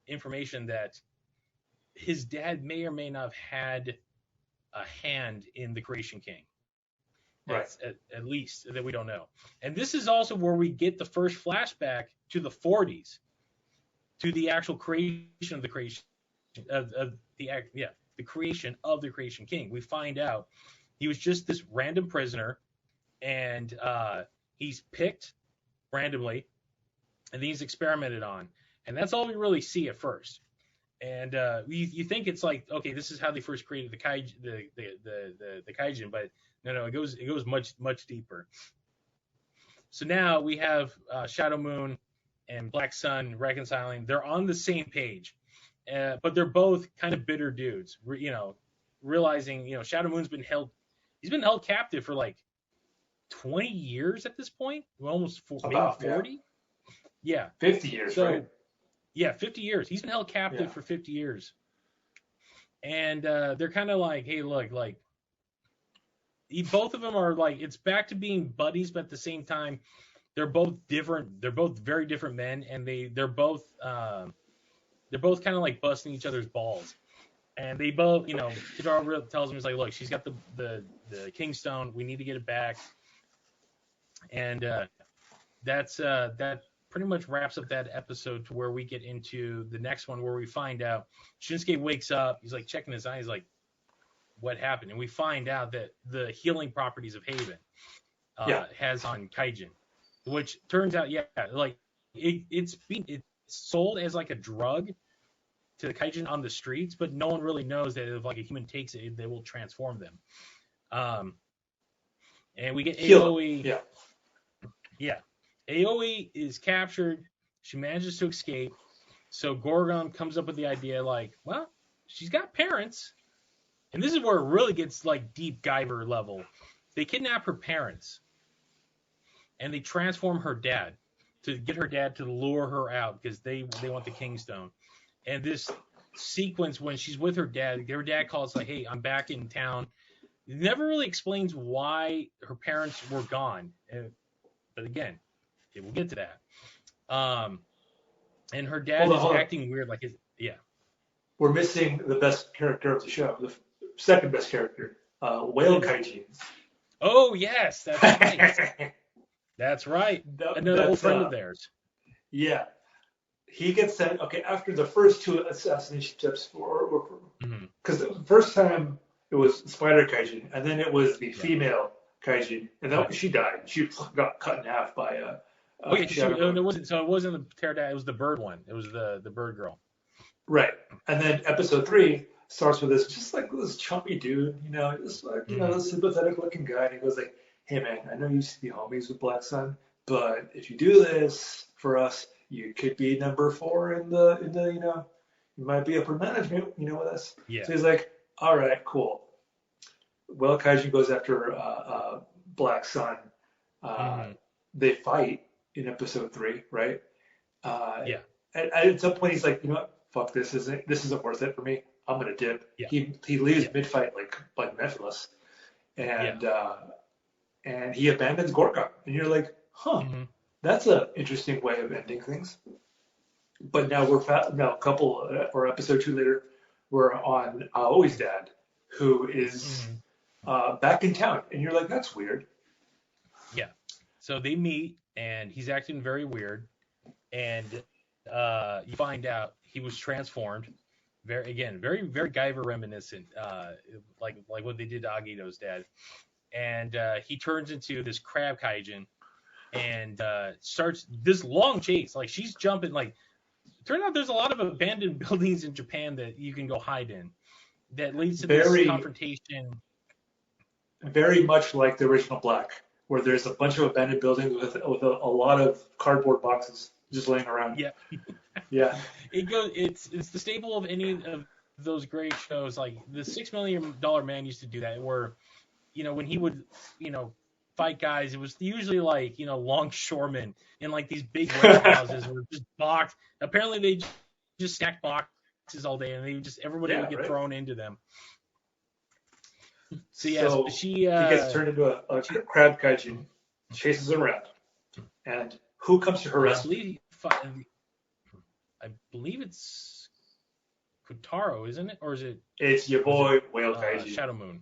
A: information that his dad may or may not have had a hand in the Creation King.
B: Right.
A: At least that we don't know. And this is also where we get the first flashback to the 40s, to the actual creation of the creation the creation of the Creation King. We find out he was just this random prisoner, and he's picked randomly, and then he's experimented on, and that's all we really see at first. And you think it's like, okay, this is how they first created the Kaijin, but no, it goes much deeper. So now we have Shadow Moon and Black Sun reconciling. They're on the same page, but they're both kind of bitter dudes. Realizing Shadow Moon's been held captive for like 20 years at this point, almost maybe 40. Yeah,
B: 50 years, right?
A: Yeah, 50 years. He's been held captive for 50 years. And they're kind of like, hey, look, like, both of them are like, it's back to being buddies, but at the same time, they're both different. They're both very different men, and they're both kind of like busting each other's balls. And they both, Kidara tells him, he's like, look, she's got the Kingstone. We need to get it back. And that pretty much wraps up that episode to where we get into the next one where we find out Shinsuke wakes up. He's like checking his eye. He's like, what happened? And we find out that the healing properties of Haven has on Kaijin, which turns out, like it's sold as like a drug to the Kaijin on the streets, but no one really knows that if like a human takes it, they will transform them. And we get Aoi. Yeah. Aoi is captured. She manages to escape. So Gorgon comes up with the idea like, well, she's got parents. And this is where it really gets like deep Guyver level. They kidnap her parents, and they transform her dad to get her dad to lure her out because they want the Kingstone. And this sequence when she's with her dad calls like, "Hey, I'm back in town." It never really explains why her parents were gone, but again, we'll get to that. And her dad is acting weird, like
B: We're missing the best character of the show, the second best character, Whale Kaiju.
A: Oh yes, that's right. That's right. Another old friend of theirs.
B: Yeah. He gets sent, after the first two assassination attempts, because the first time it was Spider Kaiju, and then it was the female Kaiju, and then she died. She got cut in half by
A: it wasn't the pterodactyl, it was the bird one. It was the bird girl.
B: Right. And then episode 3 starts with this chumpy dude, this sympathetic looking guy, and he goes like, "Hey man, I know you used to be homies with Black Sun, but if you do this for us, you could be number 4 in the you might be upper management, with us."
A: Yeah.
B: So he's like, "All right, cool." Well, Kaiju goes after Black Sun. They fight in episode 3, right? And at some point he's like, "You know what? Fuck this isn't worth it for me. I'm gonna dip."
A: Yeah.
B: He leaves mid-fight like Mephiles, and he abandons Gorka, and you're like, "Huh, that's an interesting way of ending things." But now episode 2 later, we're on Aoi's dad, who is back in town, and you're like, "That's weird."
A: Yeah. So they meet, and he's acting very weird, and you find out he was transformed. Very Guyver reminiscent, like what they did to Agito's dad. And he turns into this crab kaijin and starts this long chase. Like she's jumping. Like, turns out there's a lot of abandoned buildings in Japan that you can go hide in. That leads to this confrontation.
B: Very much like the original Black, where there's a bunch of abandoned buildings with a lot of cardboard boxes just laying around.
A: Yeah.
B: Yeah.
A: It's the staple of any of those great shows. Like the $6 Million Man used to do that, where when he would fight guys, it was usually like longshoremen in like these big warehouses or just boxed. Apparently they just stacked boxes all day, and everybody would get thrown into them. So she
B: gets turned into a crab kaiju, chases around, and who comes to her rescue?
A: I believe it's Kotaro, isn't it? Or is it?
B: It's your boy Whale Kaiju.
A: Shadow Moon.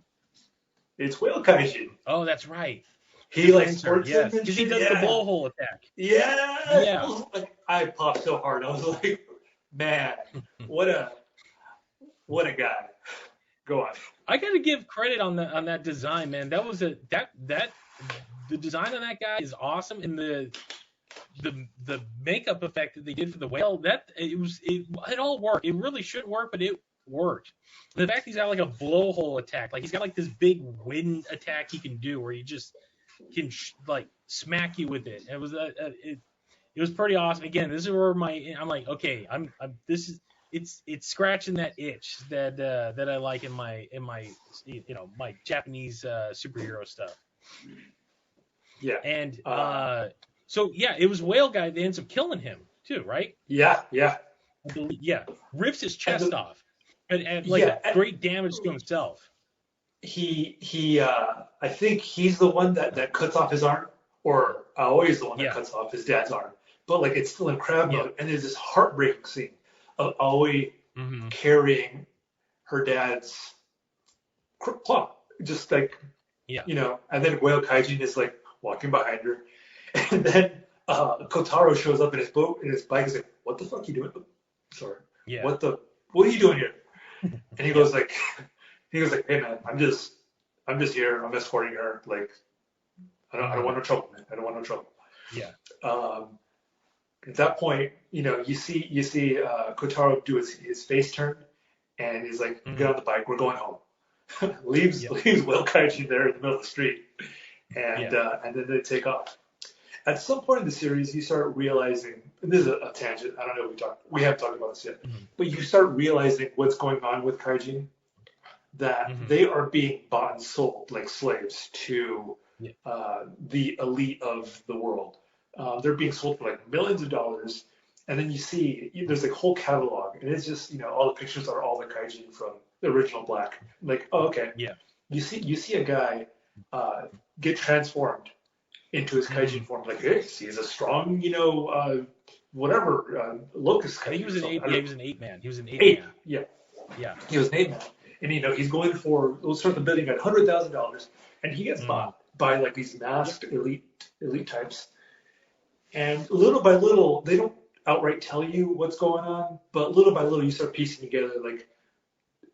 B: It's Whale Kaiju.
A: Oh, that's right.
B: He squirts him
A: because he does the blowhole attack.
B: Yeah. I popped so hard. I was like, man, what a guy. Go on.
A: I got to give credit on that design, man. That was the design on that guy is awesome, and the makeup effect that they did for the whale, it all worked. It really shouldn't work, but it worked. The fact he's got like a blowhole attack, like he's got like this big wind attack he can do, where he just can smack you with it. It was pretty awesome. Again, this is where I'm like, okay, it's scratching that itch that I like in my my Japanese superhero stuff.
B: Yeah.
A: And it was Whale Guy that ends up killing him too, right?
B: Yeah.
A: Rips his chest off, and great damage to himself.
B: He I think he's the one that cuts off his arm, or always the one that cuts off his dad's arm. But like it's still in crab mode, and there's this heartbreaking scene of Aoi carrying her dad's claw, just like and then Whale Kaijin is like walking behind her, and then Kotaro shows up in his boat, in his bike. He's like, "What the fuck are you doing?" Sorry.
A: Yeah.
B: What are you doing here? And he goes like, "Hey man, I'm just here. I'm escorting her. Like, I don't want no trouble, man. I don't want no trouble."
A: Yeah.
B: At that point, you see Kotaro do his face turn, and he's like, "Get on the bike. We're going home." leaves Whale Kaiju there in the middle of the street, and then they take off. At some point in the series, you start realizing, and this is a tangent. I don't know if we haven't talked about this yet, but you start realizing what's going on with Kaiju. that they are being bought and sold like slaves to the elite of the world. They're being sold for like millions of dollars. And then you see there's like a whole catalog, and it's just all the pictures are all the kaiju from the original Black. Like, oh, okay,
A: Yeah.
B: you see a guy get transformed into his kaiju form. Like, hey, he's a strong, locust.
A: I think he was an ape. Yeah, he was an ape man. He was an ape man.
B: Yeah.
A: Yeah.
B: He was an ape man, and he's going for let's start the bidding at $100,000, and he gets bought by like these masked elite types. And little by little, they don't outright tell you what's going on, but little by little, you start piecing together like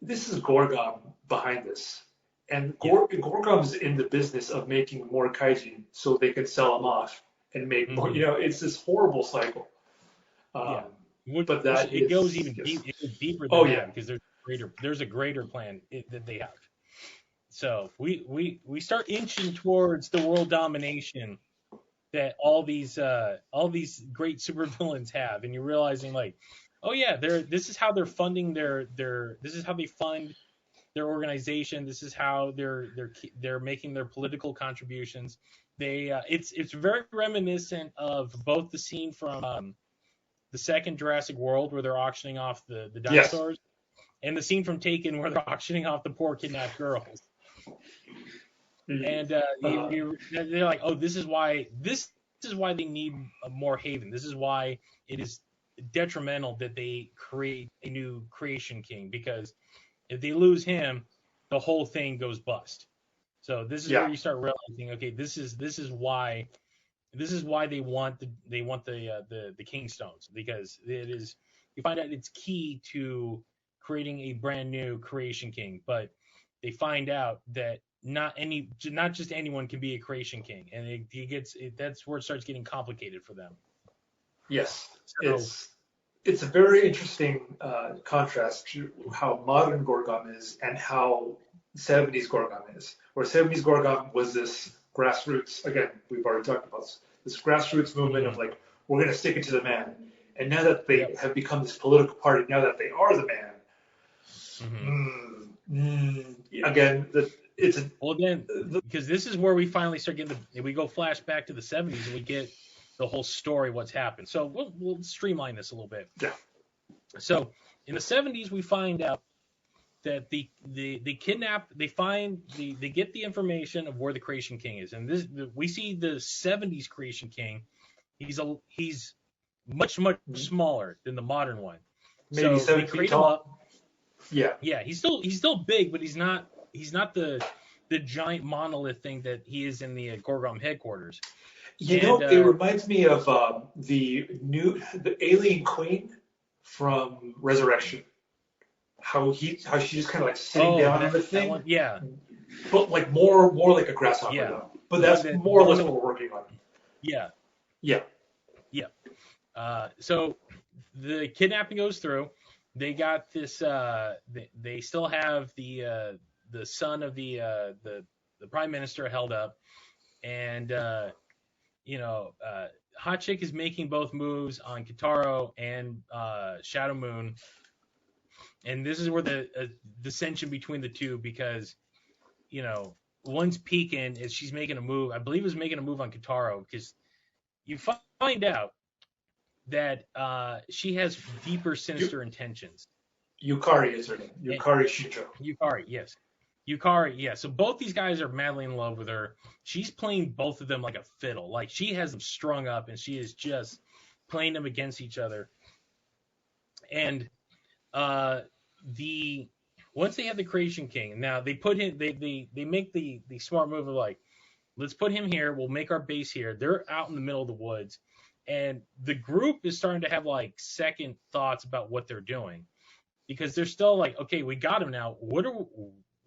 B: this is Gorgon behind this. And Gorgon's in the business of making more kaiju so they can sell them off and make more. It's this horrible cycle. But
A: it goes even deeper than that because there's a greater plan that they have. So we start inching towards the world domination that all these great supervillains have, and you're realizing like, oh yeah, this is how they're funding this is how they fund their organization. This is how they're making their political contributions. It's very reminiscent of both the scene from the second Jurassic World where they're auctioning off the dinosaurs, and the scene from Taken where they're auctioning off the poor kidnapped girls. And they're like, oh, this is why they need more Haven. This is why it is detrimental that they create a new Creation King, because if they lose him, the whole thing goes bust. So this is where you start realizing, okay, this is why they want the King Stones, because you find out it's key to creating a brand new Creation King, but they find out that not just anyone can be a Creation King, and that's where it starts getting complicated for them.
B: Yes, so, it's a very interesting contrast to how modern Gorgon is and how 70s Gorgon is. Where 70s Gorgon was this grassroots, again, we've already talked about this grassroots movement of like, we're going to stick it to the man. And now that they have become this political party, now that they are the man, again, because
A: this is where we finally start getting we go flashback to the 70s and we get the whole story, what's happened. So we'll streamline this a little bit.
B: Yeah.
A: So in the 70s, we find out that they kidnap, they get the information of where the Creation King is, and we see the 70s Creation King. He's much smaller than the modern one.
B: Maybe 7 feet tall.
A: Yeah. Yeah, he's still big, but he's not the giant monolith thing that he is in the Gorgon headquarters.
B: It reminds me of the Alien Queen from Resurrection. How she's just kind of like sitting down on the thing.
A: One, yeah.
B: But like more like a grasshopper.
A: Yeah.
B: Though. But that's more or less what we're working on.
A: Yeah.
B: Yeah.
A: Yeah. So the kidnapping goes through. They got this. They still have the son of the prime minister held up, and Hot Chick is making both moves on Kitaro and Shadow Moon, and this is where the dissension between the two, because one's peeking as she's making a move. I believe is making a move on Kitaro, because you find out that she has deeper, sinister intentions.
B: Yukari is her name. Yukari Shicho.
A: Yukari, yes. Yukari, yeah. So both these guys are madly in love with her. She's playing both of them like a fiddle. Like, she has them strung up, and she is just playing them against each other. And once they have the Creation King, now they put him. They make the smart move of like, let's put him here. We'll make our base here. They're out in the middle of the woods, and the group is starting to have like second thoughts about what they're doing, because they're still like, okay, we got him now.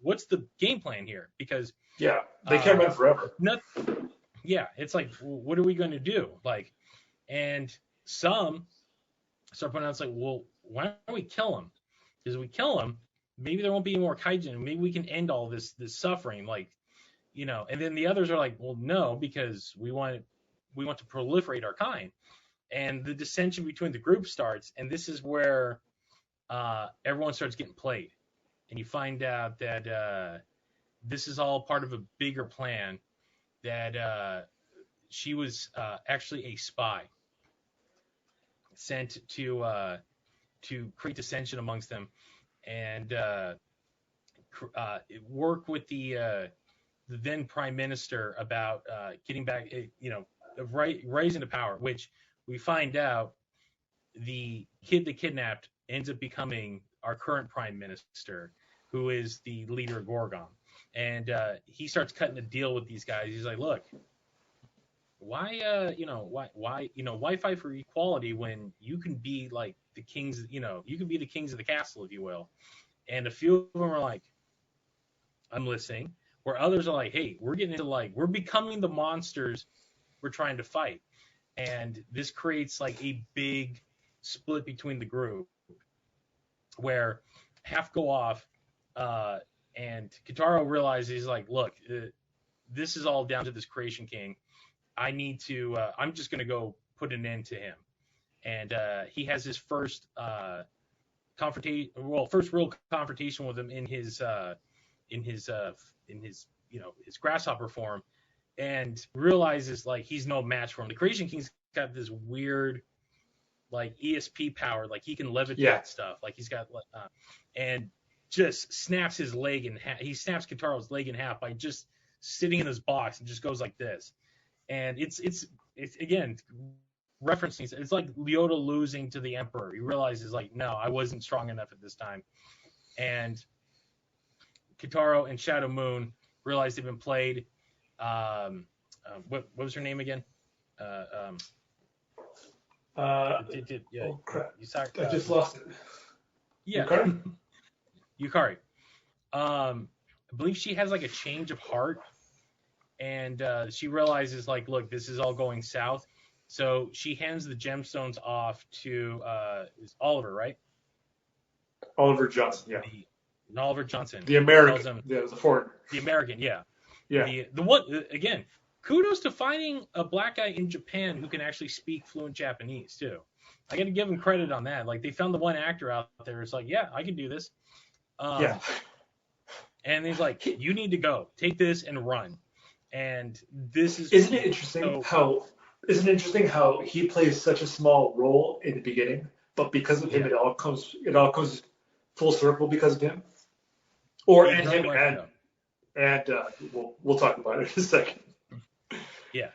A: What's the game plan here? Because
B: they can't run forever.
A: It's like, what are we going to do? Like, and some start pointing out, it's like, well, why don't we kill him? Because if we kill him, maybe there won't be any more kaiju. Maybe we can end all this suffering. Like, and then the others are like, well, no, because we want to proliferate our kind. And the dissension between the group starts, and this is where everyone starts getting played. and you find out that this is all part of a bigger plan, that she was actually a spy sent to create dissension amongst them, and work with the then prime minister about getting back, rising to power, which we find out the kid that kidnapped ends up becoming our current prime minister, who is the leader of Gorgon. And he starts cutting a deal with these guys. He's like, look, why fight for equality when you can be like the kings, you can be the kings of the castle, if you will. And a few of them are like, I'm listening. Where others are like, hey, we're getting into we're becoming the monsters we're trying to fight. And this creates like a big split between the group where half go off, and Kitaro realizes, he's like, look, this is all down to this Creation King. I need to, I'm just going to go put an end to him. And he has his first first real confrontation with him in his his grasshopper form, and realizes like he's no match for him. The Creation King's got this weird like ESP power, like he can levitate stuff, like he's got and just snaps his leg in half. He snaps Kitaro's leg in half by just sitting in this box and just goes like this. And it's again referencing, it's like Leota losing to the Emperor. He realizes like, no, I wasn't strong enough at this time. And Kitaro and Shadow Moon realize they've been played. What was her name again?
B: Oh crap! I just lost it.
A: Yeah, Yukari. I believe she has like a change of heart, and she realizes like, look, this is all going south. So she hands the gemstones off to Oliver, right?
B: Oliver Johnson, yeah.
A: Oliver Johnson.
B: The American. Yeah, the foreigner.
A: The American, yeah.
B: Yeah.
A: The one, again, kudos to finding a black guy in Japan who can actually speak fluent Japanese too. I got to give him credit on that. Like they found the one actor out there. It's like, yeah, I can do this.
B: Yeah.
A: And he's like, you need to go take this and run. And this is.
B: Isn't it interesting how he plays such a small role in the beginning, but because of him, it all comes full circle because of him. Or and him and we'll talk about it in a second.
A: Yeah.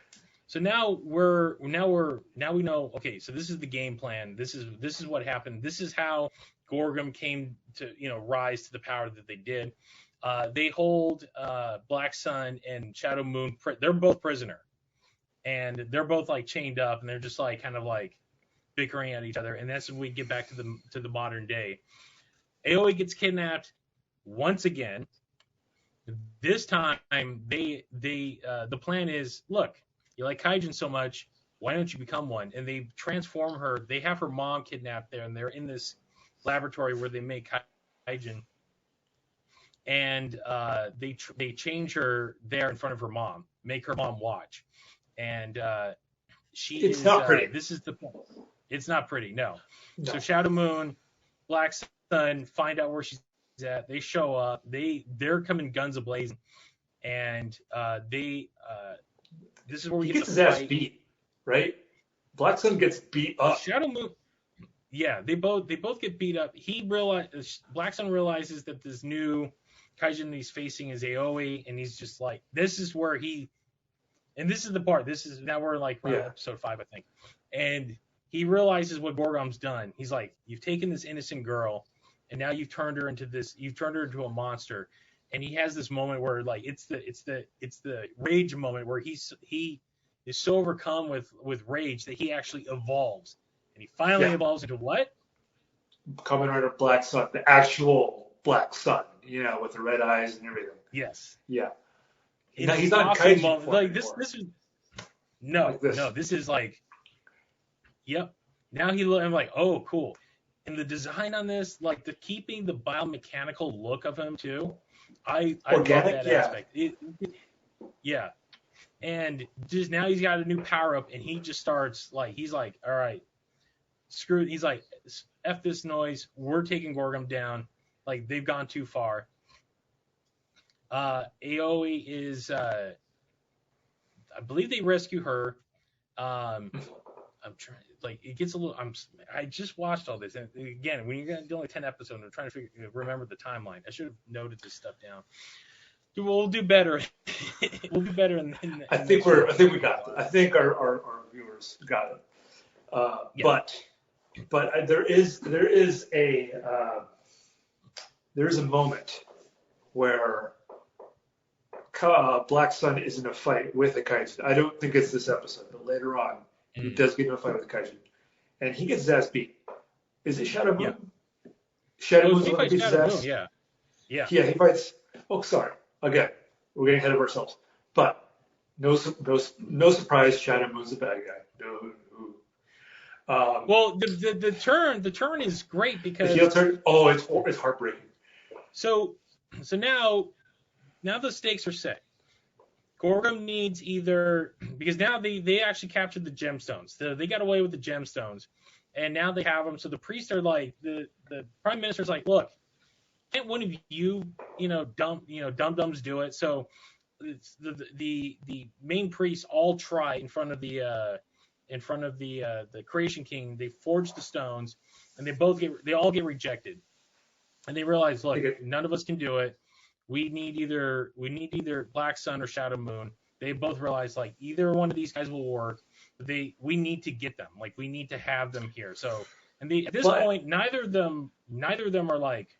A: So now we know. Okay, so this is the game plan. This is what happened. This is how Gorgon came to rise to the power that they did. They hold Black Sun and Shadow Moon. They're both prisoner, and they're both like chained up, and they're just like kind of like bickering at each other. And that's when we get back to the modern day. Aoi gets kidnapped once again. This time, the plan is, look, you like Kaijin so much, why don't you become one? And they transform her. They have her mom kidnapped there, and they're in this laboratory where they make Kaijin. And they change her there in front of her mom, make her mom watch. And
B: it's not pretty.
A: This is the point. It's not pretty, no. So Shadow Moon, Black Sun find out where she's at. They show up. They're coming guns a-blazing, and this is where we
B: get his ass beat, right? Black Sun gets beat up.
A: Shadow Moon, yeah, they both get beat up. Black Sun realizes that this new Kaijin he's facing is Aoi, and he's just like, this is where and this is the part. Now we're like episode 5, I think, and he realizes what Gorgon's done. He's like, you've taken this innocent girl, and now you've turned her into a monster. And he has this moment where like it's the rage moment where he is so overcome with rage that he actually evolves, and he finally evolves into what?
B: Kamen Rider Black Sun, the actual Black Sun, with the red eyes and everything.
A: Yes.
B: Yeah.
A: Now, he's not Kaiju form like this. This is no. This is like, yep. Now I'm like, oh, cool. And the design on this, like keeping the biomechanical look of him too. I love that aspect. Yeah. And just now he's got a new power up, and he just starts like, he's like, all right, screw. He's like, F this noise. We're taking Gorgon down. like they've gone too far. Aoi is, I believe they rescue her. I'm trying, like, it gets a little. I just watched all this, and again, when you're gonna do only 10 episodes, I'm trying to remember the timeline. I should have noted this stuff down. We'll do better. We'll do better
B: I think we got it. I think our viewers got it. Yeah. But there is a moment where Black Sun is in a fight with a kaiju. I don't think it's this episode, but later on, he does get in a fight with a kaiju, and he gets his ass beat. Is it Shadow Moon?
A: Yeah.
B: Shadow Moon's the one who beats his ass.
A: Yeah.
B: He fights. Oh, sorry. Again, we're getting ahead of ourselves. But no surprise, Shadow Moon's the bad guy. No.
A: Well, the turn is great because
B: the heel turn. Oh, it's heartbreaking.
A: So now the stakes are set. Gorgum needs either, because now they actually captured the gemstones. They got away with the gemstones, and now they have them. So the priests are like, the prime minister's like, look, can't one of you dum-dums do it? So it's the main priests all try in front of the Creation King. They forge the stones, and they all get rejected. And they realize, look, none of us can do it. We need either Black Sun or Shadow Moon. They both realize, like, either one of these guys will work. We need to get them. Like, we need to have them here. So, and at this point, neither of them are like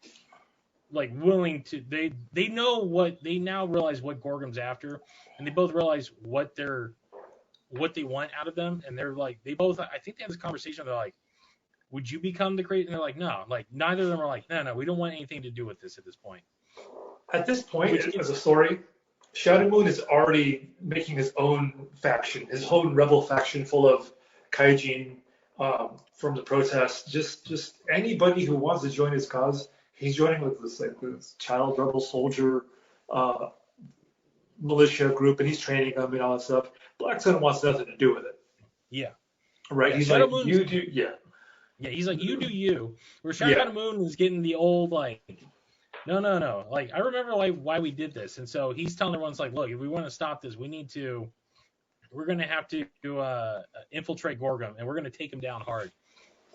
A: willing to. They know what they now realize what Gorgum's after, and they both realize what they want out of them, and they're like, I think they have this conversation. They're like, would you become the creator? And they're like, no. Like, neither of them are like, no, we don't want anything to do with this at this point.
B: At this point, as a story, Shadow Moon is already making his own faction, his own rebel faction full of kaijin from the protests. Just anybody who wants to join his cause, he's joining with this child rebel soldier militia group, and he's training them and all that stuff. Black Sun wants nothing to do with it.
A: Yeah.
B: Right?
A: Yeah,
B: he's
A: Shadow
B: like,
A: Moon's,
B: you do, yeah.
A: Yeah, he's like, you do you. Where Shadow Moon is getting the old, like, no. Like, I remember, like, why we did this. And so he's telling everyone, like, look, if we want to stop this, we're going to have to infiltrate Gorgum, and we're going to take him down hard,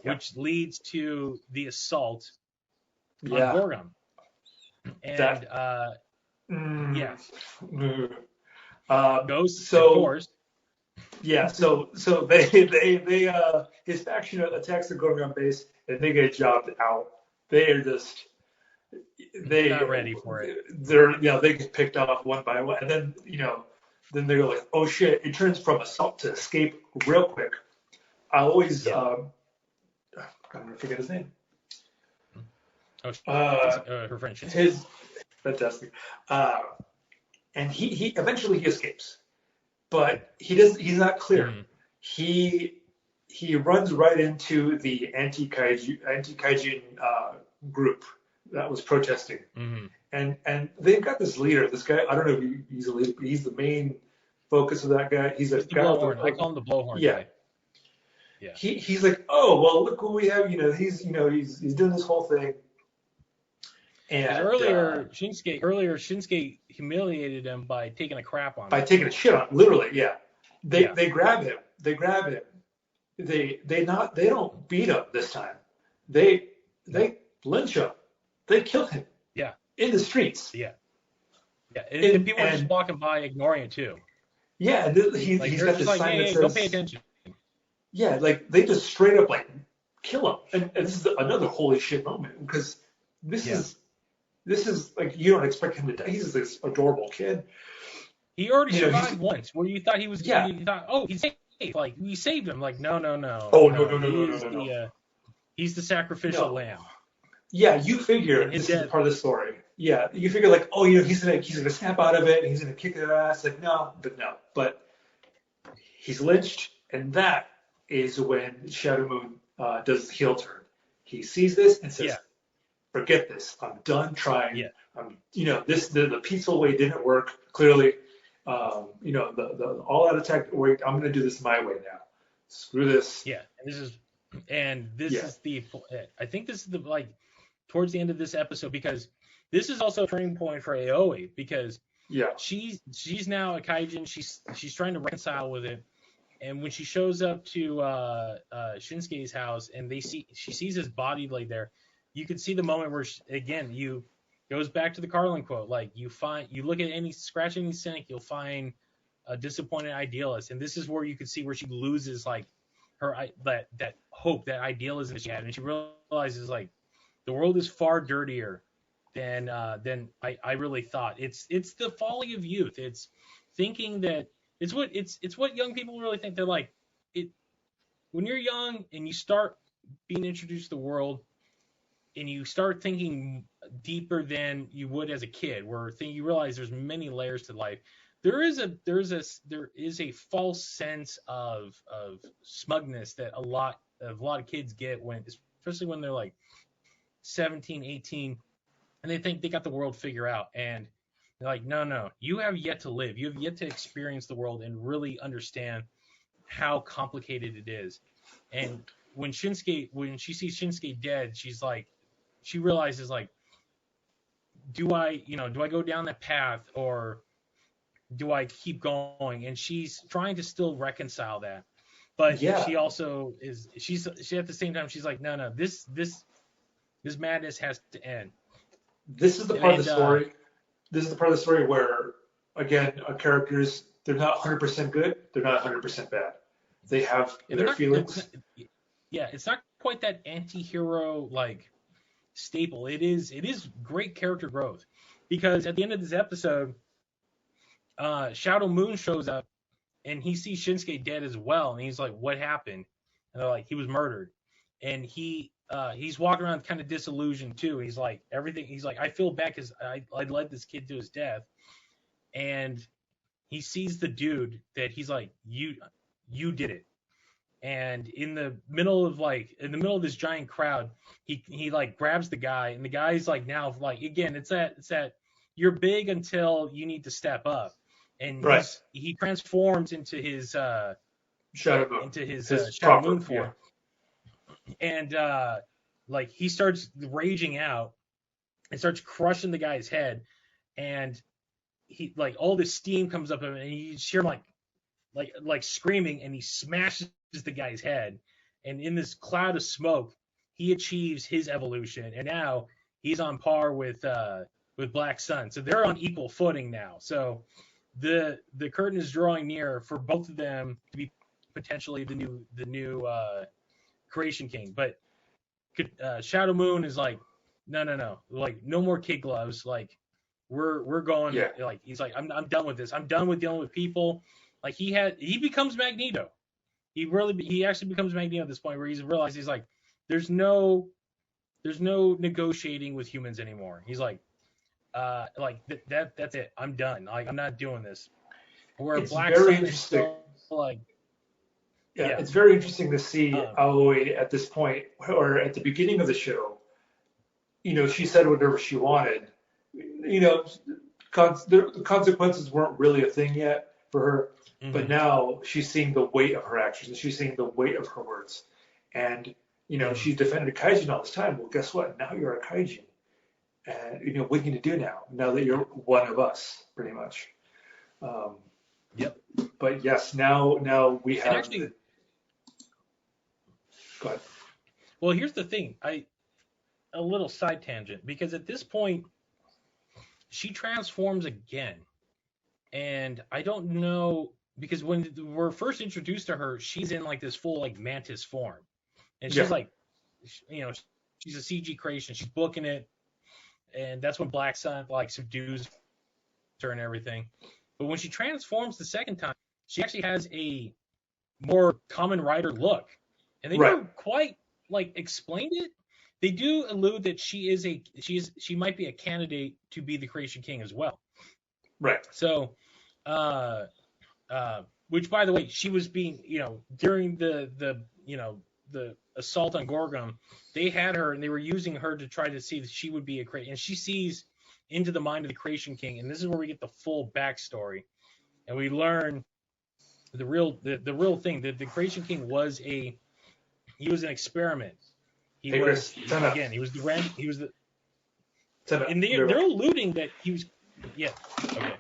A: which leads to the assault on Gorgum. And, Ghost, of course.
B: Yeah, so they his faction attacks the Gorgon base, and they get jobbed out. They're not
A: ready for it.
B: They get picked off one by one, and then they're like, oh shit! It turns from assault to escape real quick. I always I'm gonna forget his name.
A: Her friend.
B: His fantastic. And he eventually escapes. But he's not clear. Mm-hmm. He runs right into the anti-kaijin group that was protesting. Mm-hmm. And they've got this leader. This guy, I don't know if he's a leader, but he's the main focus of that guy. He's a guy.
A: I call him the blowhorn guy.
B: Yeah. He's like, oh well, look what we have. He's doing this whole thing. And
A: earlier Shinsuke humiliated him by taking a crap on him.
B: By taking a shit on him, literally, yeah. They grab him. They don't beat him this time. They lynch him. They kill him.
A: Yeah.
B: In the streets.
A: Yeah. Yeah. And people are just walking by ignoring it too.
B: Yeah, he's got this sign that says,
A: don't pay attention.
B: Yeah, like they just straight up like kill him. And this is another holy shit moment because this is like, you don't expect him to die. He's this adorable kid.
A: He already survived once, where you thought he was. Yeah. You thought, oh, he's safe. Like, we saved him. Like, no.
B: Oh, no.
A: He's the sacrificial lamb.
B: Yeah, you figure this is part of the story. Yeah, you figure like, oh, he's gonna snap out of it and he's gonna kick their ass. Like, no. But he's lynched, and that is when Shadow Moon does the heel turn. He sees this and says, forget this. I'm done trying. Yeah. The peaceful way didn't work. Clearly, the all-out attack worked. I'm going to do this my way now. Screw this.
A: Yeah, and this is the. I think this is the towards the end of this episode, because this is also a turning point for Aoi, because she's now a kaijin. She's trying to reconcile with it. And when she shows up to Shinsuke's house and she sees his body laid there, you can see the moment where you goes back to the Carlin quote, like you look at scratch any cynic, you'll find a disappointed idealist, and this is where you can see where she loses like her that hope, that idealism she had, and she realizes like the world is far dirtier than I really thought. It's the folly of youth. It's thinking that it's what young people really think. They're like, when you're young and you start being introduced to the world and you start thinking deeper than you would as a kid, you realize there's many layers to life. There is a false sense of smugness that a lot of kids get especially when they're like 17, 18, and they think they got the world figured out, and they're like, no, you have yet to live. You have yet to experience the world and really understand how complicated it is. And when she sees Shinsuke dead, she realizes like, do I go down that path, or do I keep going? And she's trying to still reconcile that, but she also she at the same time she's like, no, this madness has to end.
B: This is the part of the story. This is the part of the story where, again, characters, they're not 100% good, they're not 100% bad. They have their feelings.
A: It's not quite that anti-hero like staple. It is great character growth, because at the end of this episode, Shadow Moon shows up and he sees Shinsuke dead as well, and he's like, what happened? And they're like, he was murdered. And he's walking around kind of disillusioned too. He's like, I feel bad because I led this kid to his death. And he sees the dude that he's like, you did it. And in the middle of this giant crowd, he like grabs the guy, and the guy's like, now, like, again, it's that you're big until you need to step up. And he transforms into his
B: Shadow Moon,
A: Shadow Moon form. And like he starts raging out and starts crushing the guy's head, and he like all this steam comes up him, and you hear him like screaming, and he smashes the guy's head, and in this cloud of smoke he achieves his evolution, and now he's on par with Black Sun. So they're on equal footing now. So the curtain is drawing near for both of them to be potentially the new Creation King. But Shadow Moon is like, no, like no more kid gloves. Like we're going. Like he's like, I'm done with this. I'm done with dealing with people. Like he becomes Magneto. He actually becomes Magneto at this point, where he's realized he's like, there's no negotiating with humans anymore. He's like that's it. I'm done. Like I'm not doing this. Where Black Sun is still like.
B: Yeah, it's very interesting to see Aoi at this point, or at the beginning of the show. She said whatever she wanted. The consequences weren't really a thing yet for her, but now she's seeing the weight of her actions, and she's seeing the weight of her words. And she's defended Kaijin all this time. Well, guess what? Now you're a Kaijin, and what are you going to do now that you're one of us, pretty much.
A: Yep.
B: But yes, now we have.
A: Actually,
B: go ahead.
A: Well, here's the thing. A little side tangent, because at this point she transforms again, and I don't know, because when we're first introduced to her, she's in like this full like mantis form, and she's like, she's a CG creation. She's booking it, and that's when Black Sun like subdues her and everything. But when she transforms the second time, she actually has a more Kamen Rider look, and they never quite like explained it. They do allude that she might be a candidate to be the Creation King as well.
B: Right.
A: So, which by the way, she was being, during the assault on Gorgon, they had her and they were using her to try to see that she would be a creation. And she sees into the mind of the Creation King, and this is where we get the full backstory, and we learn the real thing, that the Creation King was an experiment.
B: Hey, Chris, time out.
A: again. He was the rent. He was the.
B: Time out.
A: And they're alluding that he was. Yeah. Okay.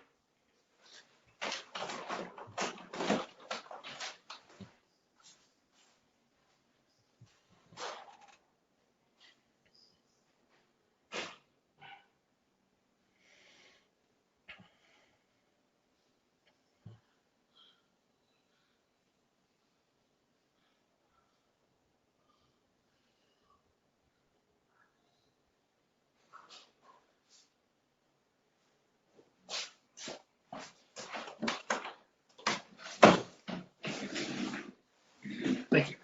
B: Thank you.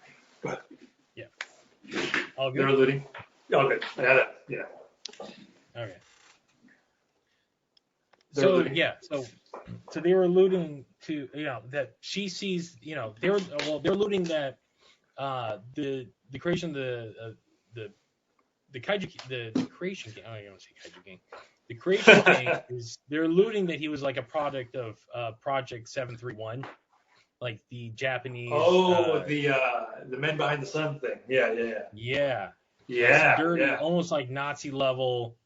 B: Go ahead.
A: Yeah. All good.
B: They're alluding. Oh, good. Yeah.
A: Okay.
B: They're
A: So
B: alluding.
A: yeah, so they were alluding to that she sees they're alluding that the creation the Kaiju the creation king, I don't even want to say Kaiju King, the creation king is, they're alluding that he was like a product of Project 731, like the Japanese.
B: The men behind the sun thing. Yeah.
A: Dirty, almost like Nazi level,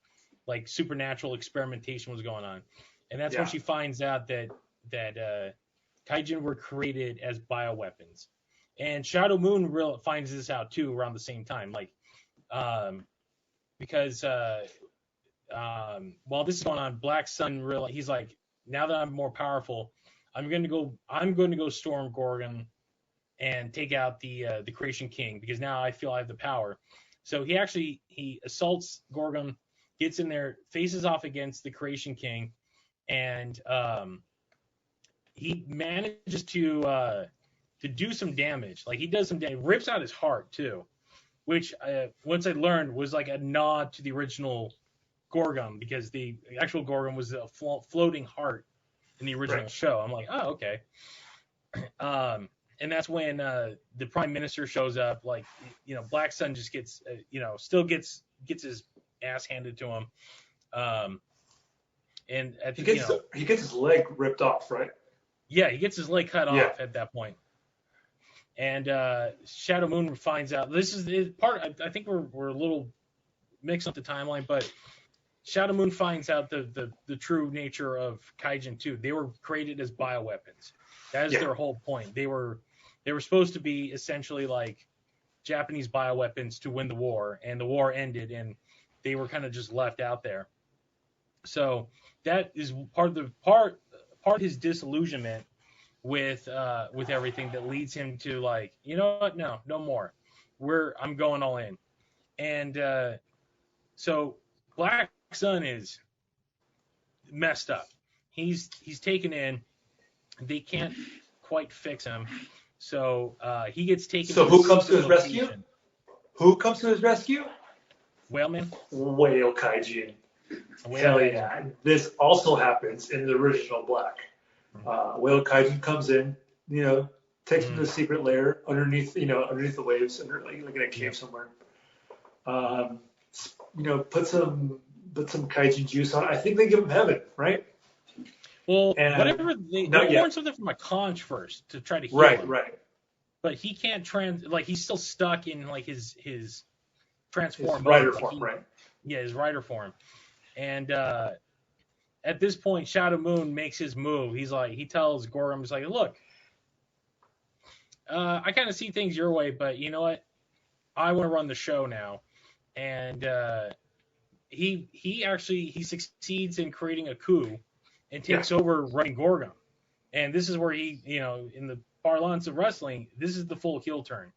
A: like supernatural experimentation was going on, and that's when she finds out that Kaijin were created as bioweapons, and Shadow Moon finds this out too around the same time, like because while this is going on, Black Sun he's like, now that I'm more powerful, I'm going to go storm Gorgon and take out the Creation King, because now I feel I have the power. So he assaults Gorgon, gets in there, faces off against the Creation King, and he manages to do some damage. Like, he does some damage, rips out his heart too, which once I learned was like a nod to the original Gorgon, because the actual Gorgon was a floating heart in the original show. I'm like, oh, okay. And that's when the Prime Minister shows up. Like, Black Sun just gets, still gets his ass handed to him. And at
B: he gets his leg ripped off, right?
A: Yeah, he gets his leg cut off at that point. And Shadow Moon finds out. This is part. I think we're a little mixed up the timeline, but Shadow Moon finds out the true nature of Kaijin 2. They were created as bioweapons. That is their whole point. They were supposed to be essentially like Japanese bioweapons to win the war, and the war ended, and they were kind of just left out there. So that is part of his disillusionment with everything, that leads him to, like, you know what? No more. I'm going all in. And so Black Sun is messed up. He's taken in. They can't quite fix him. So he gets taken.
B: So who comes to his rescue? Who comes to his rescue?
A: Whaleman?
B: Whale Kaijin. Hell yeah. This also happens in the original Black. Whale Kaijin comes in, takes him to the secret lair underneath the waves, like in a cave somewhere. Put some Kaijin juice on. I think they give him heaven, right?
A: Well, whatever they learn something from a conch first to try to heal him. Right. But he can't he's still stuck in like his transform
B: his rider form, right?
A: Yeah, his rider form. And at this point, Shadow Moon makes his move. He tells Gorgon, he's like, look, I kind of see things your way, but you know what? I want to run the show now. And he succeeds in creating a coup and takes over running Gorgon. And this is where he, in the parlance of wrestling, this is the full heel turn.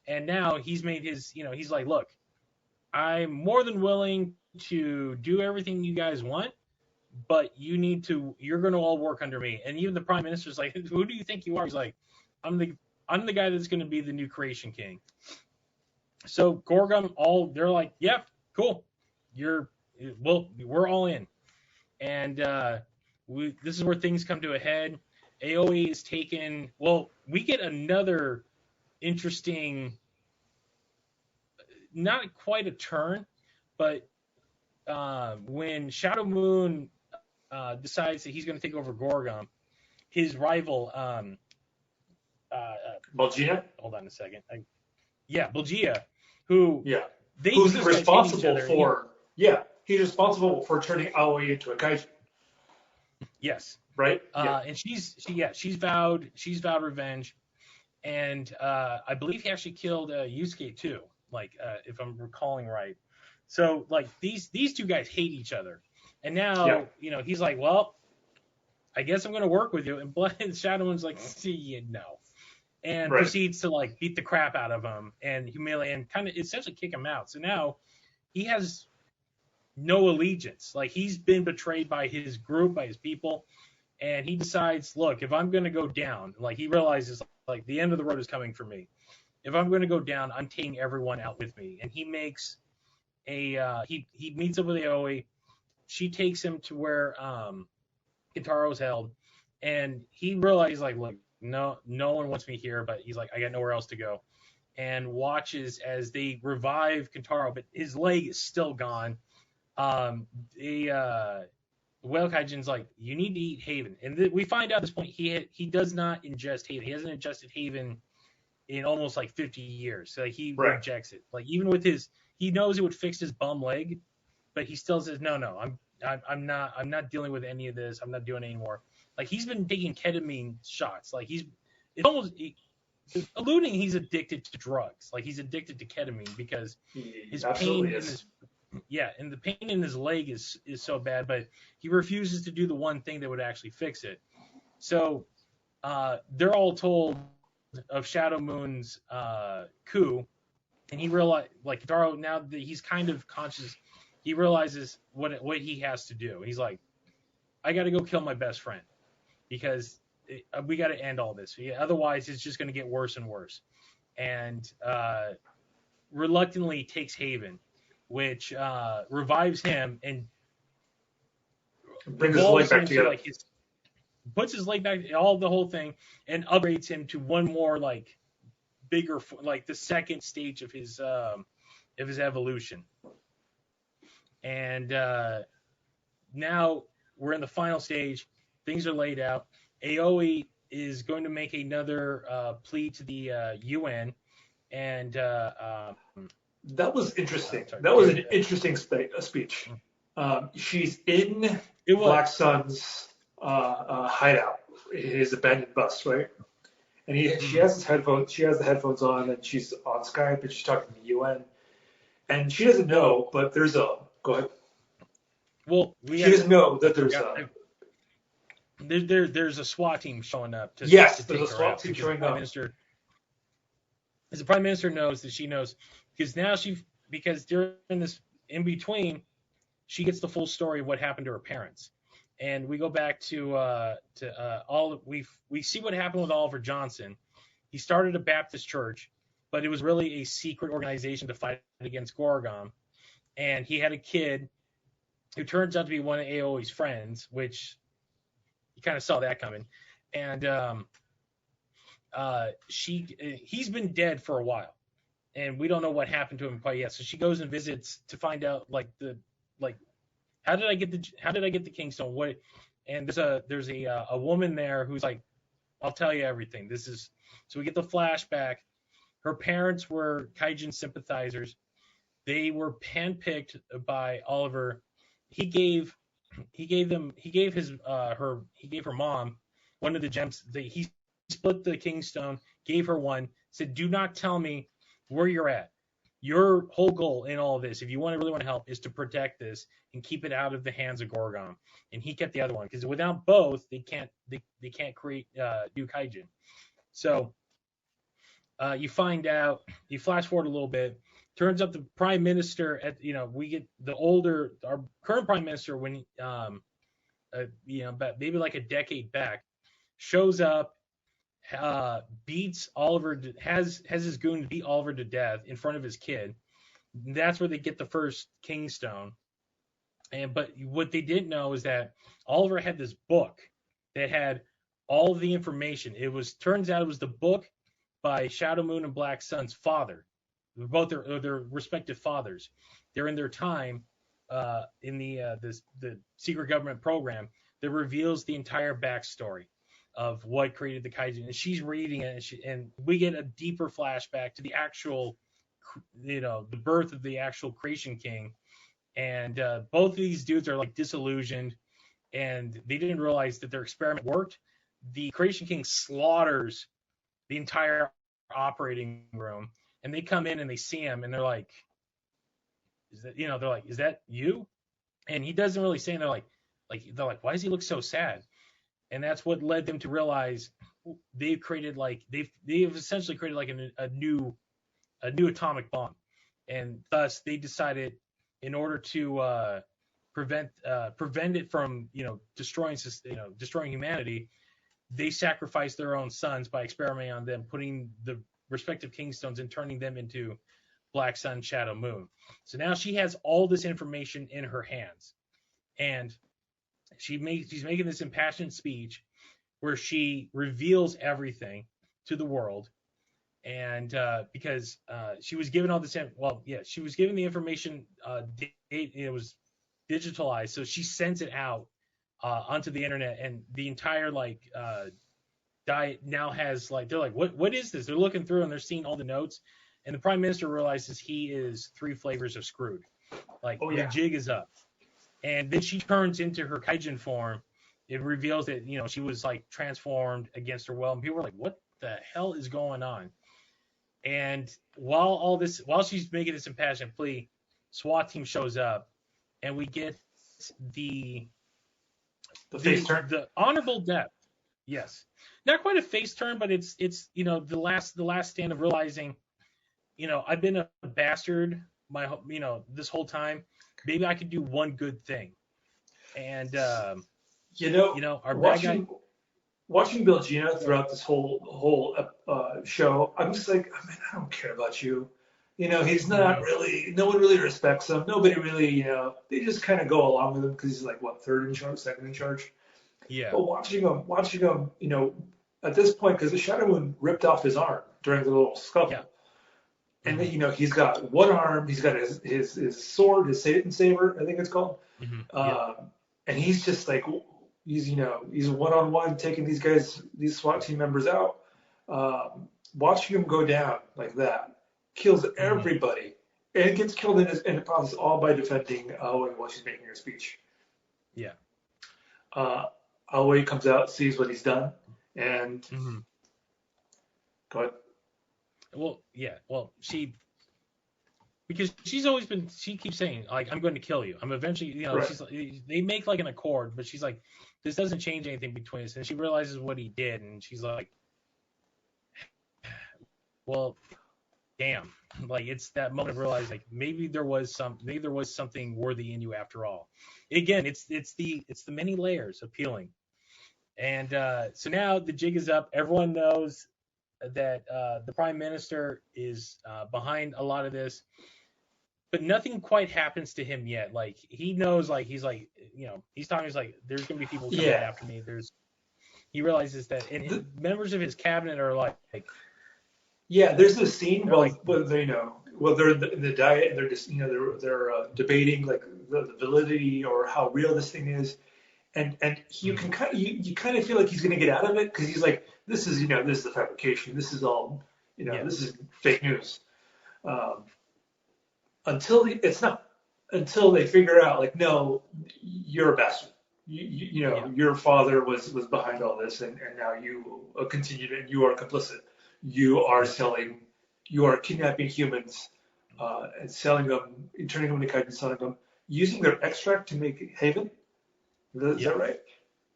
A: And now he's made his, he's like, look, I'm more than willing to do everything you guys want, but you're going to all work under me. And even the Prime Minister's like, who do you think you are? He's like, I'm the guy that's going to be the new Creation King. So Gorgon, they're like, yep, cool. We're all in. And this is where things come to a head. Aoi is taken. Well, we get another interesting, not quite a turn, but when Shadow Moon decides that he's going to take over Gorgon, his rival,
B: Bulgia?
A: Hold on a second. Bulgia. who
B: Yeah.
A: they
B: Who's
A: these guys hate each
B: responsible
A: other.
B: for? Yeah, he's responsible for turning Aoi into a kaiju,
A: Yes.
B: right? Yeah.
A: And she's vowed revenge, and I believe he actually killed Yusuke too, like if I'm recalling right. So like these two guys hate each other, and now he's like, well, I guess I'm gonna work with you, and Shadow Moon's like, see you no, and proceeds to like beat the crap out of him and humiliate and kind of essentially kick him out. So now he has no allegiance. Like he's been betrayed by his group, by his people, and he decides, look, if I'm going to go down, like he realizes like the end of the road is coming for me. If I'm going to go down, I'm taking everyone out with me. And he makes he meets up with Aoi. She takes him to where Kentaro's held, and he realizes like, look, no one wants me here, but he's like, I got nowhere else to go, and watches as they revive Kentaro, but his leg is still gone. Whale Kaijin's like, you need to eat Haven, and we find out at this point he does not ingest Haven. He hasn't ingested Haven in almost like 50 years, so like, he rejects it. Like even with he knows it would fix his bum leg, but he still says no, I'm not dealing with any of this. I'm not doing it anymore. Like he's been taking ketamine shots. Like it's almost alluding he's addicted to drugs. Like he's addicted to ketamine because his pain in his and the pain in his leg is so bad, but he refuses to do the one thing that would actually fix it. So they're all told of Shadow Moon's coup, and he realized, like Kentaro, now that he's kind of conscious, he realizes what he has to do. He's like, I got to go kill my best friend because we got to end all this. Otherwise, it's just going to get worse and worse. And reluctantly takes Haven, which revives him and
B: brings his leg back together.
A: Like puts his leg back, the whole thing, and upgrades him to one more like bigger, like the second stage of his evolution. And now we're in the final stage. Things are laid out. Aoi is going to make another plea to the UN, and
B: that was interesting. That was an interesting speech. She's in Black Sun's hideout, his abandoned bus, right? And she has his headphones. She has the headphones on, and she's on Skype, and she's talking to the UN. And she doesn't know, but there's a. Go ahead.
A: Well,
B: she doesn't know that there's
A: there's a SWAT team showing up.
B: There's a SWAT team showing up.
A: As the Prime Minister knows that she knows, because during this in between, she gets the full story of what happened to her parents, and we go back to we see what happened with Oliver Johnson. He started a Baptist church, but it was really a secret organization to fight against Gorgon, and he had a kid who turns out to be one of Aoi's friends, which you kind of saw that coming, and he's been dead for a while, and we don't know what happened to him quite yet. So she goes and visits to find out how did I get the Kingstone? What? And there's a woman there who's like, I'll tell you everything. So we get the flashback. Her parents were Kaijin sympathizers. They were handpicked by Oliver. He gave her mom one of the gems. He split the Kingstone, gave her one, said, do not tell me where you're at. Your whole goal in all of this, if you really want to help, is to protect this and keep it out of the hands of Gorgon. And he kept the other one because without both, they can't create new Kaijin. So you find out. You flash forward a little bit. Turns out the Prime Minister we get our current Prime Minister when maybe like a decade back, shows up, beats Oliver, has his goon beat Oliver to death in front of his kid. That's where they get the first Kingstone. But what they didn't know is that Oliver had this book that had all of the information. Turns out it was the book by Shadow Moon and Black Sun's father. Both their respective fathers. They're in their time in the secret government program that reveals the entire backstory of what created the Kaiju. And she's reading it, and we get a deeper flashback to the actual the birth of the actual Creation King. And both of these dudes are like disillusioned, and they didn't realize that their experiment worked. The Creation King slaughters the entire operating room, and they come in and they see him, and they're like, is that you? And he doesn't really say, and they're like, why does he look so sad? And that's what led them to realize they've essentially created like a new atomic bomb, and thus they decided, in order to prevent it from destroying humanity, they sacrificed their own sons by experimenting on them, putting the respective kingstones and turning them into Black Sun, Shadow, Moon. So now she has all this information in her hands, and she's making this impassioned speech where she reveals everything to the world. And because she was given all this, she was given the information. It was digitalized, so she sends it out onto the internet, and the entire diet now has they're like, what is this? They're looking through and they're seeing all the notes, and the prime minister realizes he is 3 flavors of screwed. The jig is up, and then she turns into her Kaijin form. It reveals that she was transformed against her will, and people were like, what the hell is going on? And while she's making this impassioned plea, SWAT team shows up, and we get the face turn, the honorable death. Yes, not quite a face turn, but it's the last stand of realizing, I've been a bastard this whole time. Maybe I could do one good thing. And our bad guy.
B: Watching Bill Gina throughout this whole show, I'm just like, I don't care about you. He's not really, no one really respects him. Nobody really, they just kind of go along with him because he's third in charge, second in charge.
A: Yeah.
B: But watching him, at this point, because the Shadow Moon ripped off his arm during the little scuffle. Yeah. And then, he's got one arm, he's got his sword, his Satan Saber, I think it's called. Mm-hmm. And he's just he's one-on-one taking these SWAT team members out. Watching him go down like that kills everybody, and gets killed in the process, all by defending Aoi while she's making her speech.
A: Yeah.
B: Aoi comes out, sees what he's done, and go ahead.
A: Well, because she keeps saying, I'm going to kill you. I'm eventually, right. They make an accord, but she's like, this doesn't change anything between us. And she realizes what he did, and she's like, well, damn. It's that moment of realizing, maybe there was something worthy in you after all. Again, it's the many layers of peeling. And so now the jig is up. Everyone knows that the prime minister is behind a lot of this, but nothing quite happens to him yet. He knows, he's talking, he's there's gonna be people coming after me. He realizes that, and members of his cabinet are
B: there's this scene where they're in the diet, and they're just they're debating the validity or how real this thing is, and you can kind of feel like he's gonna get out of it, because he's like, this is the fabrication, this is all this is fake news, until they figure out no, you're a bastard, your father was behind all this, and now you continue to, and you are complicit. You are kidnapping humans and selling them, turning them into kaiju, selling them, using their extract to make Haven. Is that right?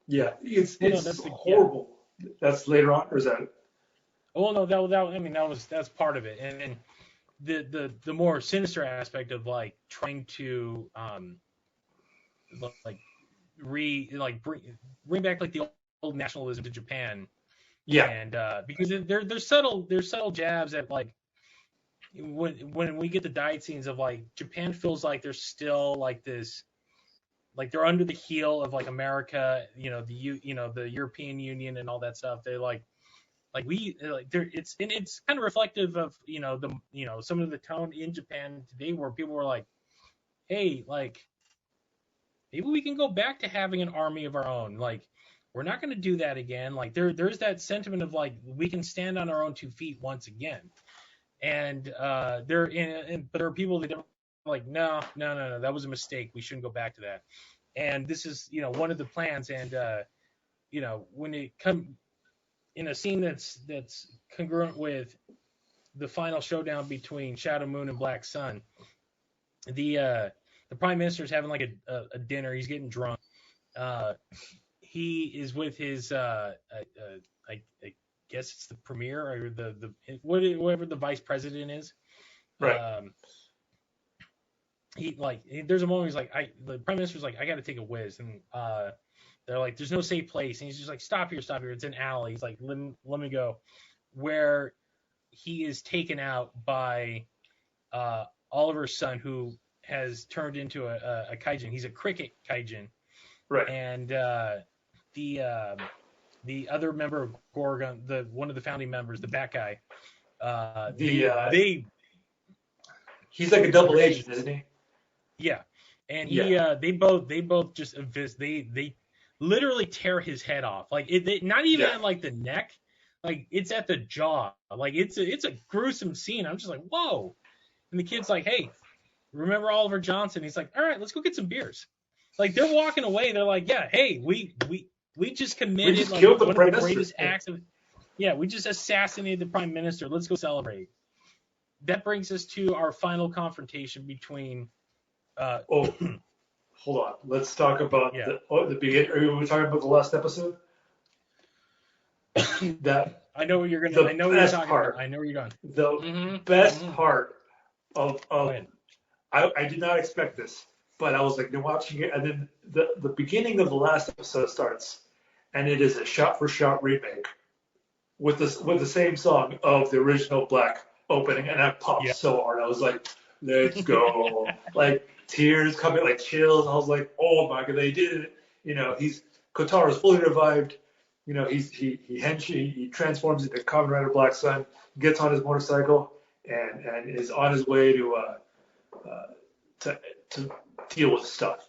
B: Yeah, it's horrible. Yeah. That's later on, or is that it?
A: Oh no, that's part of it, and the more sinister aspect of trying to bring back the old nationalism to Japan.
B: Yeah.
A: And because there's subtle jabs at when we get the diet scenes of Japan feels like they're still this, they're under the heel of America, the European Union and all that stuff. They're it's kind of reflective of some of the tone in Japan today, where people were hey, maybe we can go back to having an army of our own. We're not going to do that again. There's that sentiment of we can stand on our own 2 feet once again. and but there are people that are like, no, that was a mistake. We shouldn't go back to that. And this is, one of the plans. And when it come in a scene that's congruent with the final showdown between Shadow Moon and Black Sun, the Prime Minister's having like a dinner. He's getting drunk. He is with his I guess it's the premier or the whatever the vice president is.
B: Right.
A: There's a moment he's like, the Prime Minister's like, I got to take a whiz, and they're like, there's no safe place, and he's just like, stop here, it's an alley. He's like, let me go. Where he is taken out by Oliver's son, who has turned into a kaijin. He's a cricket kaijin.
B: Right.
A: And the other member of Gorgon, one of the founding members, the bat guy,
B: he's like a double agent, isn't he?
A: Yeah. And they both just they literally tear his head off. Like not even at like the neck, like it's at the jaw. Like it's a gruesome scene. I'm just like, whoa. And the kid's like, hey, remember Oliver Johnson? He's like, all right, let's go get some beers. Like they're walking away. They're like, yeah, hey, we just committed
B: we just
A: like
B: killed
A: one of the greatest acts of. Yeah, we just assassinated the Prime Minister. Let's go celebrate. That brings us to our final confrontation between.
B: Hold on. Let's talk about the beginning. Are we talking about the last episode?
A: I know what you're gonna. I know what you're talking about. I know where you're going.
B: The best part of I did not expect this, but I was like watching it, and then the beginning of the last episode starts, and it is a shot-for-shot remake with the same song of the original Black opening, and I popped so hard. I was like, let's go. Like tears coming, like chills. I was like, oh my god, they did it. Kotaro's fully revived. He transforms into Kamen Rider Black Sun, gets on his motorcycle, and is on his way to deal with stuff.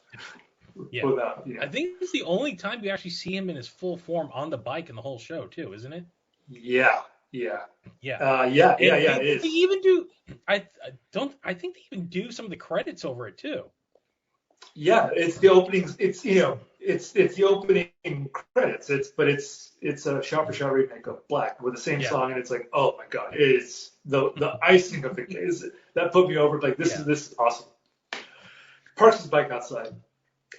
A: Yeah. I think it's the only time you actually see him in his full form on the bike in the whole show too, isn't it?
B: Yeah. It is.
A: They even do. I think they even do some of the credits over it too.
B: Yeah, it's the openings. It's the opening credits. It's a shot-for-shot remake of Black with the same song, and it's like, oh my god, it's the icing of the cake. That put me over. Like this is awesome. Parks his bike outside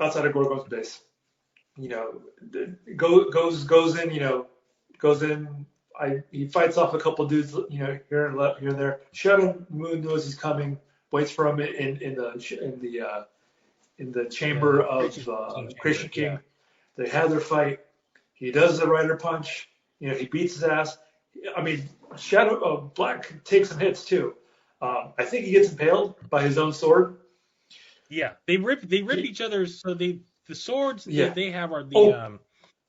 B: of Gorgon's base. Goes in. He fights off a couple dudes, here and there. Shadow Moon knows he's coming. Waits for him in the chamber of Creation King. Yeah. They have their fight. He does the Rider Punch. He beats his ass. I mean, Black takes some hits too. I think he gets impaled by his own sword.
A: Yeah, they rip each other's. So the swords that they have are the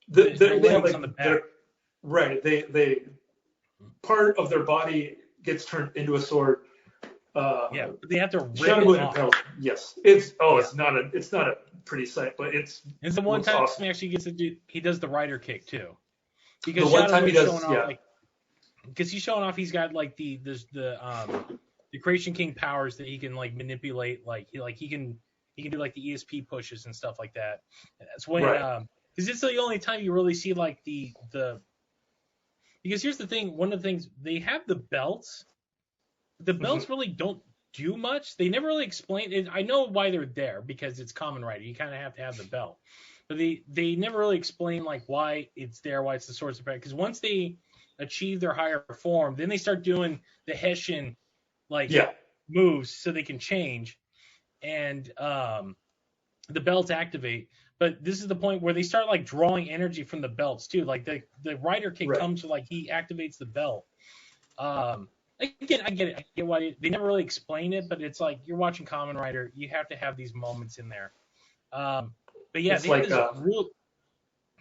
A: legs on the back.
B: Right. They part of their body gets turned into a sword.
A: They have to rip it off.
B: Yes. It's not a pretty sight, but it's
A: the one time awesome. He actually gets to do. He does the rider kick too. Because
B: the one time he does,
A: because he's showing off, he's got like the Creation King powers that he can like manipulate. He can do like the ESP pushes and stuff like that. And that's when because it's the only time you really see like the. Because here's the thing, one of the things, they have the belts. The belts really don't do much. They never really explain it. I know why they're there, because it's Kamen Rider. You kind of have to have the belt. But they never really explain like why it's there, why it's the source of power. Because once they achieve their higher form, then they start doing the Hessian moves so they can change. And the belts activate. But this is the point where they start like drawing energy from the belts too. Like the rider kick comes to like he activates the belt. Again, I get it. I get why they never really explain it, but it's like you're watching Kamen Rider. You have to have these moments in there. But yeah,
B: it's like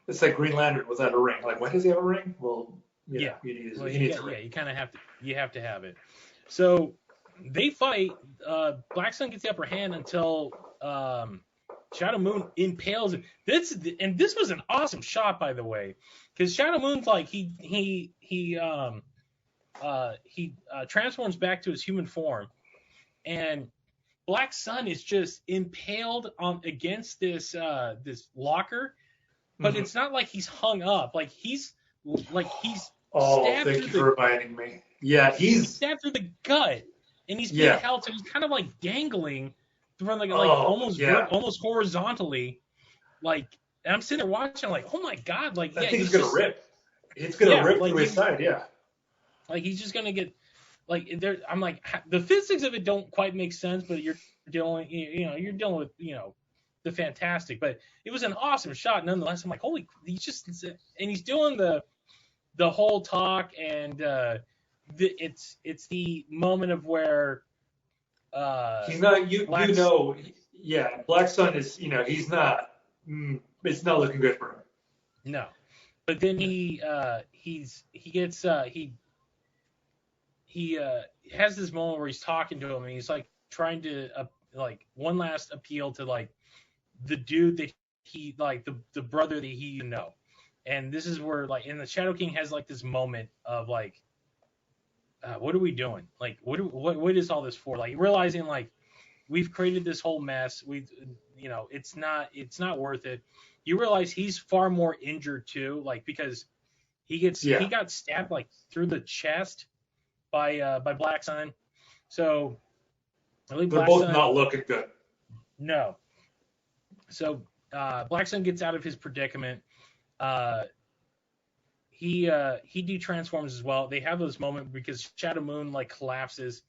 B: it's like Green Lantern without a ring. Like, why does he have a ring? Well, he needs a ring.
A: Yeah, you kind of have to. You have to have it. So they fight. Black Sun gets the upper hand until Shadow Moon impales him. This was an awesome shot, by the way, because Shadow Moon's like he transforms back to his human form, and Black Sun is just impaled against this locker, but it's not like he's hung up. Like he's
B: Oh,
A: stabbed
B: thank you for reminding me. Yeah,
A: he's stabbed through the gut, and he's being held, so he's kind of like dangling from almost horizontally, like. And I'm sitting there watching, like, oh my god, like
B: I think he's gonna rip. It's gonna rip through his side,
A: Like he's just gonna get, like, there. I'm like, the physics of it don't quite make sense, but you're dealing with the fantastic. But it was an awesome shot nonetheless. I'm like, holy, he's doing the whole talk, and it's the moment of where
B: he's not Black Sun is he's not. It's not looking good for him.
A: No, but then he has this moment where he's talking to him, and he's like trying to like one last appeal to like the dude that he like the brother that he know, and this is where like the Shadow King has like this moment of like, what are we doing? Like what is all this for? Like realizing like we've created this whole mess. It's not worth it. You realize he's far more injured too, like because he got stabbed like through the chest by Black Sun. So I believe
B: they're both not looking good.
A: No. So Black Sun gets out of his predicament. He de-transforms as well. They have this moment because Shadow Moon like collapses.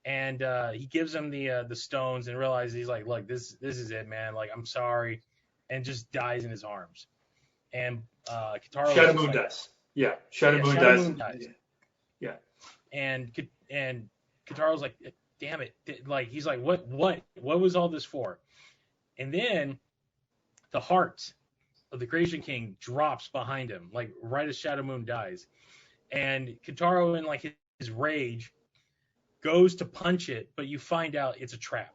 A: And he gives him the stones and realizes he's like, look, this is it, man. Like, I'm sorry, and just dies in his arms. And Kitaro
B: Shadow Moon dies. Yeah, Shadow Moon dies. Yeah.
A: And Kitaro's like, damn it. Like, he's like, what was all this for? And then the heart of the Creation King drops behind him, like right as Shadow Moon dies. And Kitaro, in like his rage, goes to punch it, but you find out it's a trap.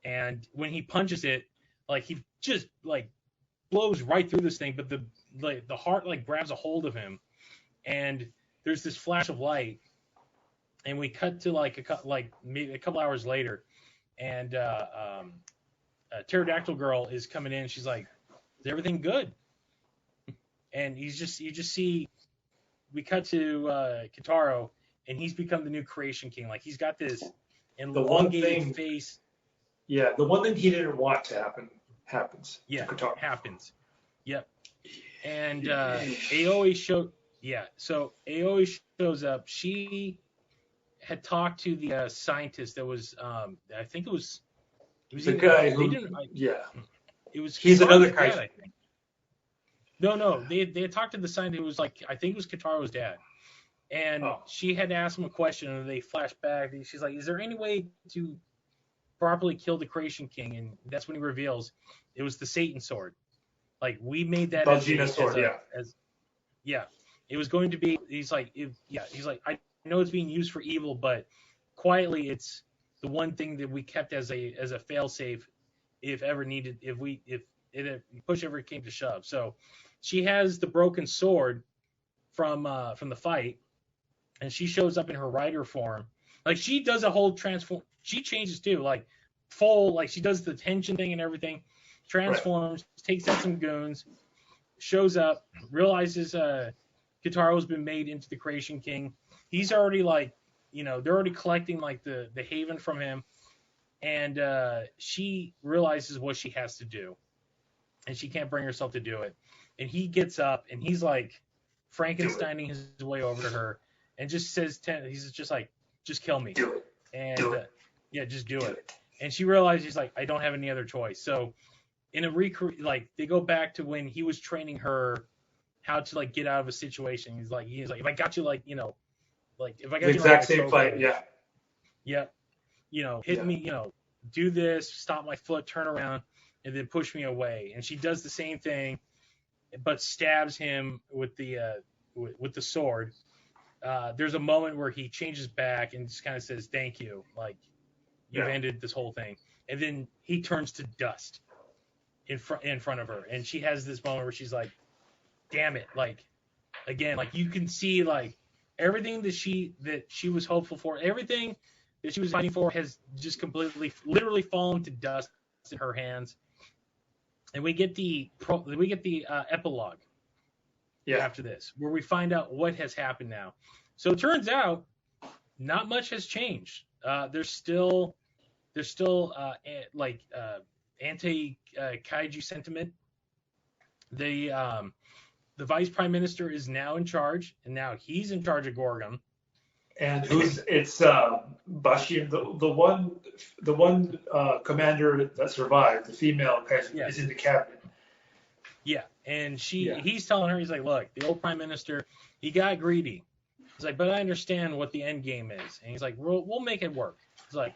A: And when he punches it, like he just like blows right through this thing, but the heart like grabs a hold of him, and there's this flash of light, and we cut to maybe a couple hours later, and Pterodactyl Girl is coming in. She's like, "Is everything good?" And you just see, we cut to Kitaro. And he's become the new Creation King. Like he's got this elongated face.
B: Yeah, the one thing he didn't want to happen happens.
A: Yeah, happens. Yep. And Aoi so Aoi shows up. She had talked to the scientist that was I think it was
B: the guy who
A: it was
B: he's another
A: Kaiju. I think. No, they had talked to the scientist who was like, I think it was Kitaro's dad. And she had asked him a question, and they flashed back. And she's like, "Is there any way to properly kill the Creation King?" And that's when he reveals it was the Satan sword. Like we made that it was going to be. He's like, I know it's being used for evil, but quietly, it's the one thing that we kept as a failsafe if ever needed, if it push ever came to shove. So she has the broken sword from the fight. And she shows up in her rider form. Like she does a whole transform. She changes too. Like full. Like she does the tension thing and everything. Transforms. Takes out some goons. Shows up. Realizes Kitaro's been made into the Creation King. He's already like, they're already collecting like the haven from him. And she realizes what she has to do. And she can't bring herself to do it. And he gets up and he's like Frankensteining his way over to her. And just says, he's just like, just kill me.
B: Do it.
A: And just do it. And she realizes he's like, I don't have any other choice. So in a they go back to when he was training her how to like get out of a situation. He's like, if I got you if I got
B: the exact same fight,
A: hit me, do this, stop my foot, turn around, and then push me away. And she does the same thing, but stabs him with the sword. There's a moment where he changes back and just kind of says, "Thank you, like you've ended this whole thing." And then he turns to dust in front of her, and she has this moment where she's like, "Damn it!" Like again, like you can see like everything that she was hopeful for, everything that she was fighting for has just literally fallen to dust in her hands. And we get the epilogue after this, where we find out what has happened now. So it turns out not much has changed. There's still anti kaiju sentiment. The vice prime minister is now in charge, and now he's in charge of Gorgum.
B: And it's Bashi, the one commander that survived, the female Kaiju, is in the cabinet.
A: Yeah, and he's telling her, he's like, look, the old prime minister, he got greedy. He's like, but I understand what the end game is, and he's like, we'll make it work. He's like,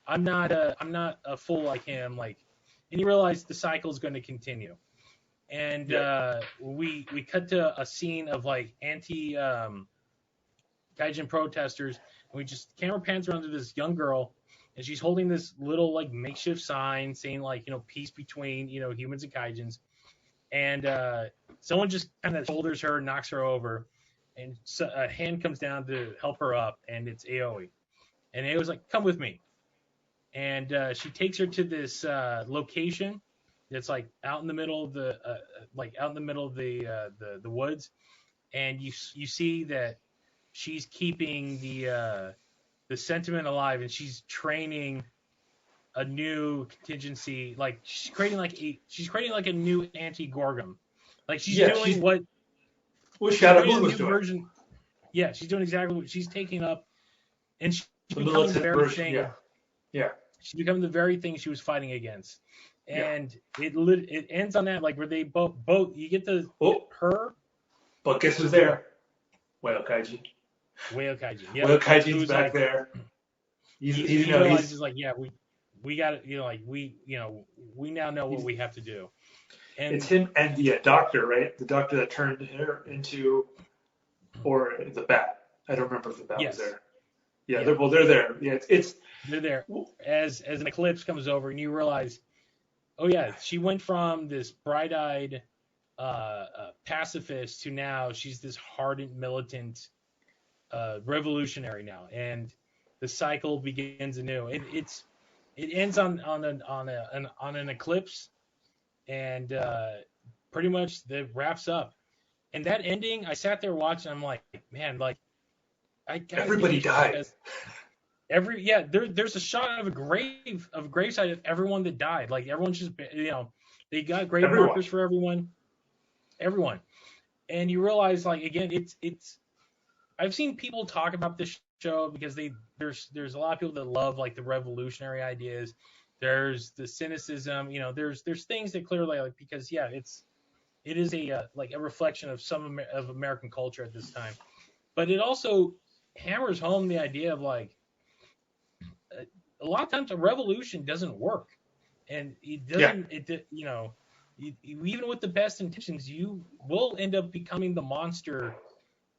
A: I'm not a fool like him, like, and you realize the cycle is going to continue. And we cut to a scene of like anti Gaijin protesters, and we just camera pans around to this young girl, and she's holding this little like makeshift sign saying like, peace between humans and Gaijins, and someone just kind of shoulders her, knocks her over, and so a hand comes down to help her up, and it's Aoi, and Aoi's like, come with me, and she takes her to this location that's like out in the middle of the the woods, and you see that she's keeping the sentiment alive, and she's training a new contingency. Like she's creating like a new anti-Gorgum. Like she's doing what
B: Shadow Moon was doing.
A: Version. Yeah, she's doing exactly what she's taking up, and she's becoming the very thing.
B: Yeah.
A: She's becoming the very thing she was fighting against. And it ends on that, like where they both you get her.
B: But guess who's there? Whale Kaiji.
A: Yeah.
B: Whale Kaiji's back there.
A: He realizes like, we got it. We now know what we have to do. And
B: it's him and the doctor, right? The doctor that turned her into, or the bat. I don't remember if the bat was there. Yeah, they're there. Yeah,
A: they're there. As an eclipse comes over, and you realize, oh yeah, she went from this bright-eyed pacifist to now she's this hardened militant revolutionary now, and the cycle begins anew. It ends on an eclipse, and pretty much that wraps up. And that ending, I sat there watching. I'm like, man, like
B: everybody died.
A: There's a shot of a gravesite of everyone that died. Like everyone's just, they got grave markers for everyone, and you realize, like, again, it's. I've seen people talk about this show because there's a lot of people that love like the revolutionary ideas. There's the cynicism, there's things that clearly like, because it is a reflection of of American culture at this time, but it also hammers home the idea of like. A lot of times a revolution doesn't work, and it doesn't. Even with the best intentions, you will end up becoming the monster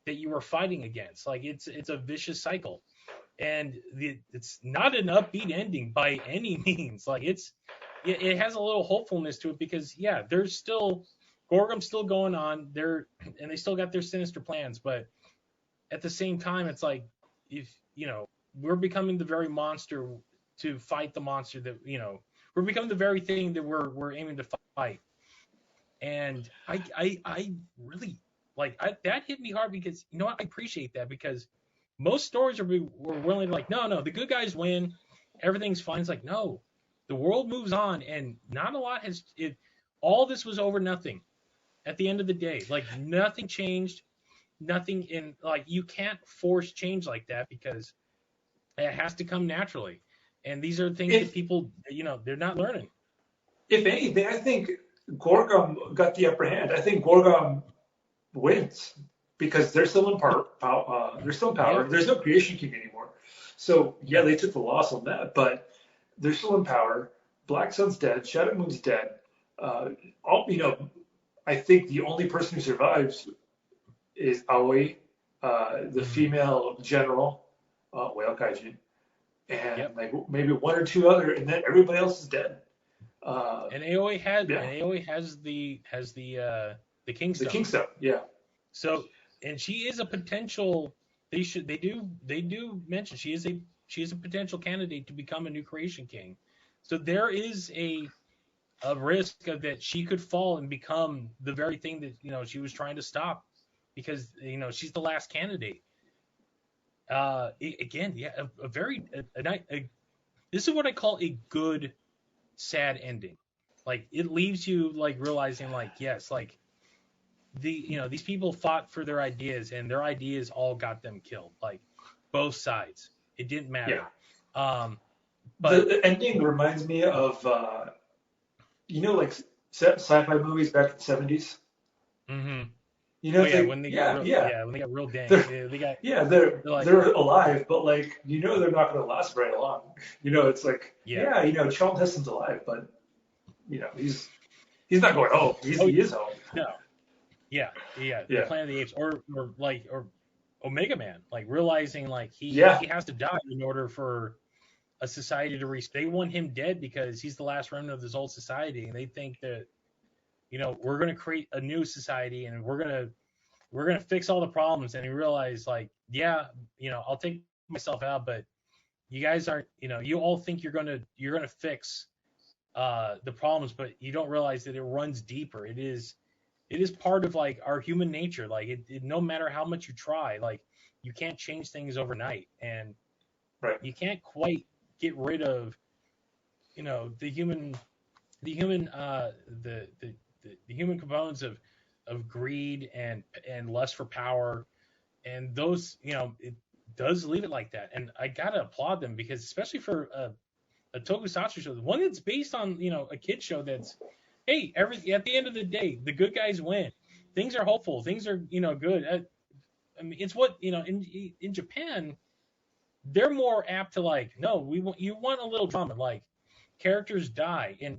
A: that you were fighting against. Like it's a vicious cycle, and it's not an upbeat ending by any means. Like it has a little hopefulness to it because there's still Gorgum's still going on there, and they still got their sinister plans, but at the same time, it's like if we're becoming the very monster to fight the monster that we're becoming the very thing that we're aiming to fight. And I really that hit me hard because I appreciate that, because most stories were willing to like, no, the good guys win, everything's fine. It's like, no, the world moves on, and not a lot has all this was over nothing at the end of the day. Like nothing changed, nothing in like you can't force change like that because it has to come naturally. And these are things that people, they're not learning.
B: If anything, I think Gorgum got the upper hand. I think Gorgum wins because they're still in power. They're still in power. There's no Creation King anymore. So, they took the loss on that, but they're still in power. Black Sun's dead. Shadow Moon's dead. I think the only person who survives is Aoi, the female general, Whale Kaijin. And maybe one or two other, and then everybody else is dead.
A: And Aoi has the King Stone.
B: The King Stone, yeah.
A: So, and she is a potential They do mention she is a potential candidate to become a new Creation King. So there is a risk of that she could fall and become the very thing that she was trying to stop, because she's the last candidate. Again, yeah, this is what I call a good sad ending. Like, it leaves you like realizing, like, yes, like these people fought for their ideas, and their ideas all got them killed. Like, both sides, it didn't matter.
B: Yeah.
A: But
B: the ending reminds me of like sci-fi movies back in the 70s.
A: mm-hmm.
B: When they got
A: real dang, they got
B: they're alive, but like they're not going to last very long. It's like Charlton Heston's alive, but he's not going home. He is home.
A: No. Yeah. The Planet of the Apes, or Omega Man, like realizing like he has to die in order for a society to reach. They want him dead because he's the last remnant of this old society, and they think that we're going to create a new society, and we're going to fix all the problems. And he realized, like, I'll take myself out, but you guys aren't, you all think you're going to fix the problems, but you don't realize that it runs deeper. It is part of like our human nature. Like, it no matter how much you try, like, you can't change things overnight, and you can't quite get rid of the human components of greed and lust for power, and those it does leave it like that. And I gotta applaud them, because especially for a tokusatsu show, one that's based on a kid show, that's at the end of the day, the good guys win. Things are hopeful. Things are good. I mean, it's what in Japan, they're more apt to, like, no, you want a little drama, like characters die, and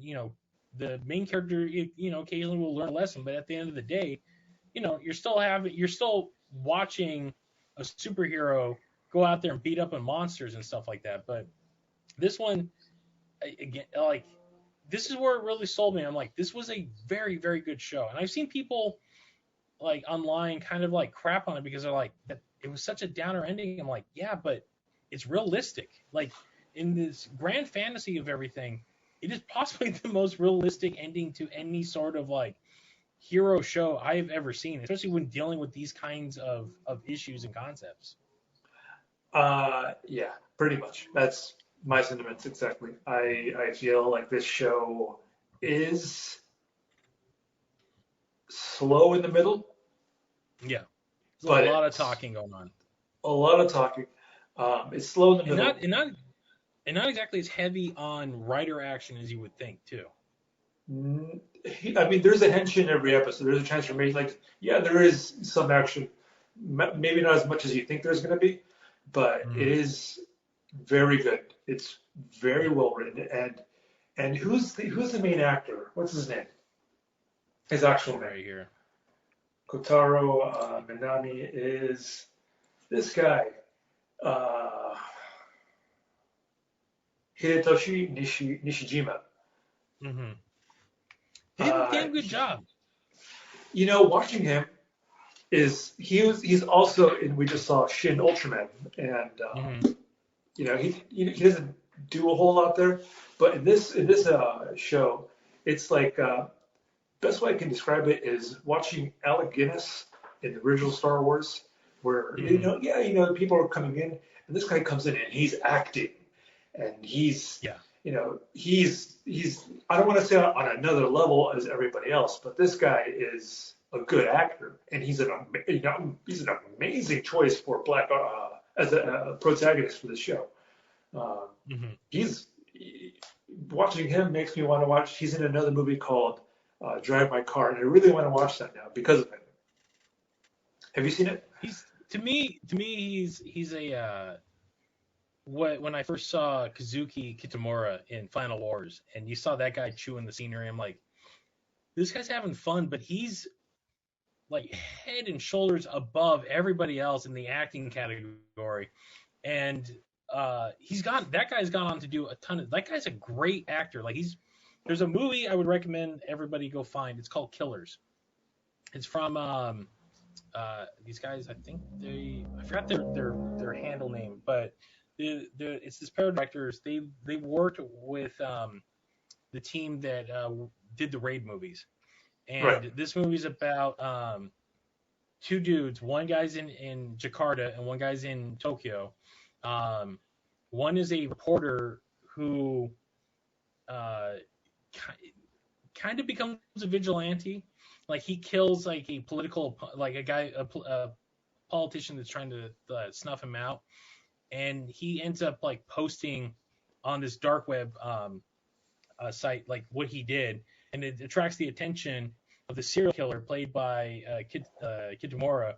A: the main character occasionally will learn a lesson, but at the end of the day, you're still watching a superhero go out there and beat up on monsters and stuff like that. But this one, again, like, this is where it really sold me. I'm like, this was a very, very good show. And I've seen people like online kind of like crap on it because they're like, that it was such a downer ending. I'm like, yeah, but it's realistic. Like, in this grand fantasy of everything, it is possibly the most realistic ending to any sort of like hero show I've ever seen, especially when dealing with these kinds of issues and concepts.
B: Yeah, pretty much. That's my sentiments exactly. I feel like this show is slow in the middle.
A: Yeah. There's a lot of talking going on.
B: A lot of talking. It's slow in the middle.
A: And not exactly as heavy on writer action as you would think, too.
B: I mean, there's a henshin in every episode. There's a transformation. Like, yeah, there is some action. Maybe not as much as you think there's going to be, but it is very good. It's very well written. And who's the main actor? What's his name? His actual name.
A: Right here.
B: Kotaro Minami is this guy. Hidetoshi Nishijima.
A: Mm-hmm. He did a damn good job.
B: Watching him he's also in. We just saw Shin Ultraman, and he doesn't do a whole lot there, but in this show, it's like best way I can describe it is watching Alec Guinness in the original Star Wars, where people are coming in, and this guy comes in and he's acting, and he's I don't want to say on another level as everybody else, but this guy is a good actor, and he's an amazing choice for Black as a protagonist for the show. He's watching him makes me want to watch. He's in another movie called Drive My Car, and I really want to watch that now because of him. Have you seen it?
A: To me, he's a when I first saw Kazuki Kitamura in Final Wars, and you saw that guy chewing the scenery, I'm like, this guy's having fun, but he's like head and shoulders above everybody else in the acting category. And that guy's gone on to do a ton of. That guy's a great actor. Like, there's a movie I would recommend everybody go find. It's called Killers. It's from these guys, I think I forgot their handle name, but it's this pair of directors. They worked with the team that did the Raid movies, and
B: Right.
A: this movie's about two dudes. One guy's in Jakarta and one guy's in Tokyo. One is a reporter who kind of becomes a vigilante. Like he kills like a politician that's trying to snuff him out, and he ends up like posting on this dark web site like what he did, and it attracts the attention of the serial killer played by Kitamura,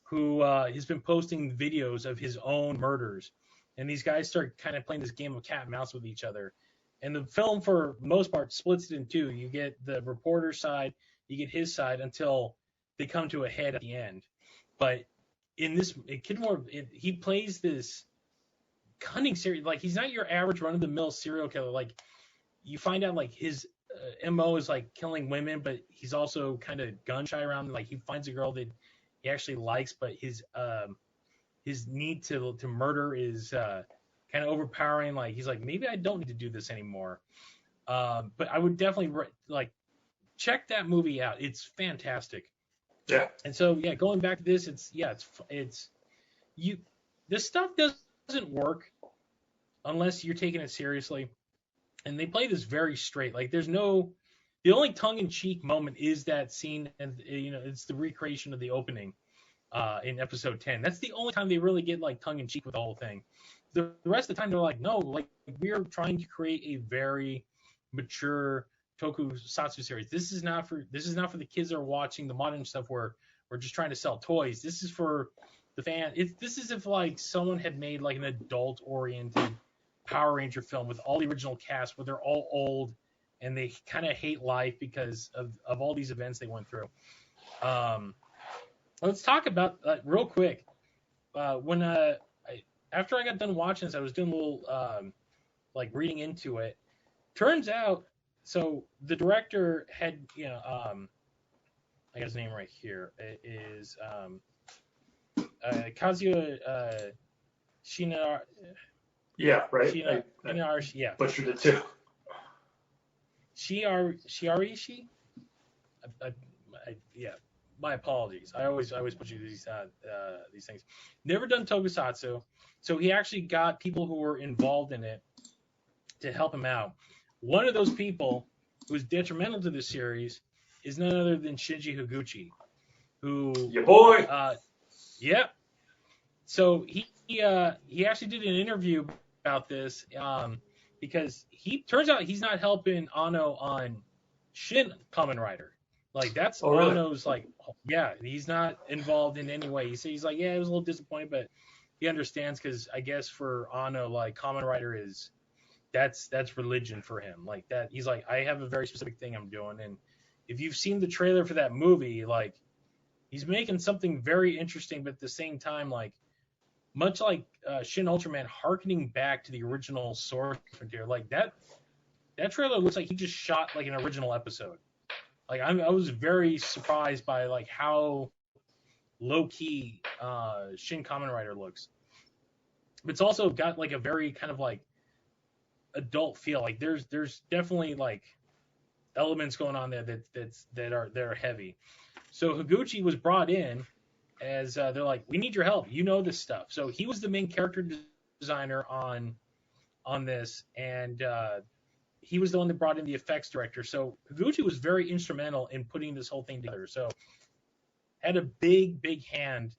A: who has been posting videos of his own murders, and these guys start kind of playing this game of cat and mouse with each other. And the film, for the most part, splits it in two. You get the reporter side, you get his side until they come to a head at the end. But in this, Kitamura, he plays this cunning serial, like he's not your average run-of-the-mill serial killer. Like you find out like his MO is like killing women, but he's also kind of gun shy around. Like he finds a girl that he actually likes, but his need to murder is kind of overpowering. Like he's like, maybe I don't need to do this anymore. But I would definitely like check that movie out. It's fantastic.
B: Yeah.
A: And so yeah, going back to this, this stuff doesn't work unless you're taking it seriously. And they play this very straight. Like the only tongue-in-cheek moment is that scene, and it's the recreation of the opening in episode 10. That's the only time they really get like tongue-in-cheek with the whole thing. The rest of the time they're like, no, like we're trying to create a very mature Tokusatsu series. This is not for the kids that are watching the modern stuff where we're just trying to sell toys. This is for the fan. This is if like someone had made like an adult-oriented Power Ranger film with all the original cast where they're all old and they kind of hate life because of all these events they went through. Let's talk about real quick. When after I got done watching this, I was doing a little like reading into it. Turns out, so the director had, I got his name right here. It is Kazuya Shinara.
B: Yeah, right.
A: Yeah.
B: Butchered it too.
A: Shiarishi? Yeah. My apologies. I always butcher these things. Never done Tokusatsu, so he actually got people who were involved in it to help him out. One of those people who was detrimental to the series is none other than Shinji Higuchi, who
B: your boy.
A: Yeah. So he actually did an interview about this because turns out he's not helping Anno on Shin Kamen Rider. Like that's
B: really?
A: Anno's like, yeah, he's not involved in any way. He's like, yeah, he was a little disappointed, but he understands because I guess for Anno, like Kamen Rider is that's religion for him. Like that, he's like, I have a very specific thing I'm doing, and if you've seen the trailer for that movie, like he's making something very interesting, but at the same time, like much like Shin Ultraman, harkening back to the original source material. Like that trailer looks like he just shot like an original episode. Like I was very surprised by like how low key Shin Kamen Rider looks. But it's also got like a very kind of like adult feel. Like there's definitely like elements going on there that are heavy. So Higuchi was brought in as they're like, we need your help. You know this stuff. So he was the main character designer on this, and he was the one that brought in the effects director. So Higuchi was very instrumental in putting this whole thing together. So had a big hand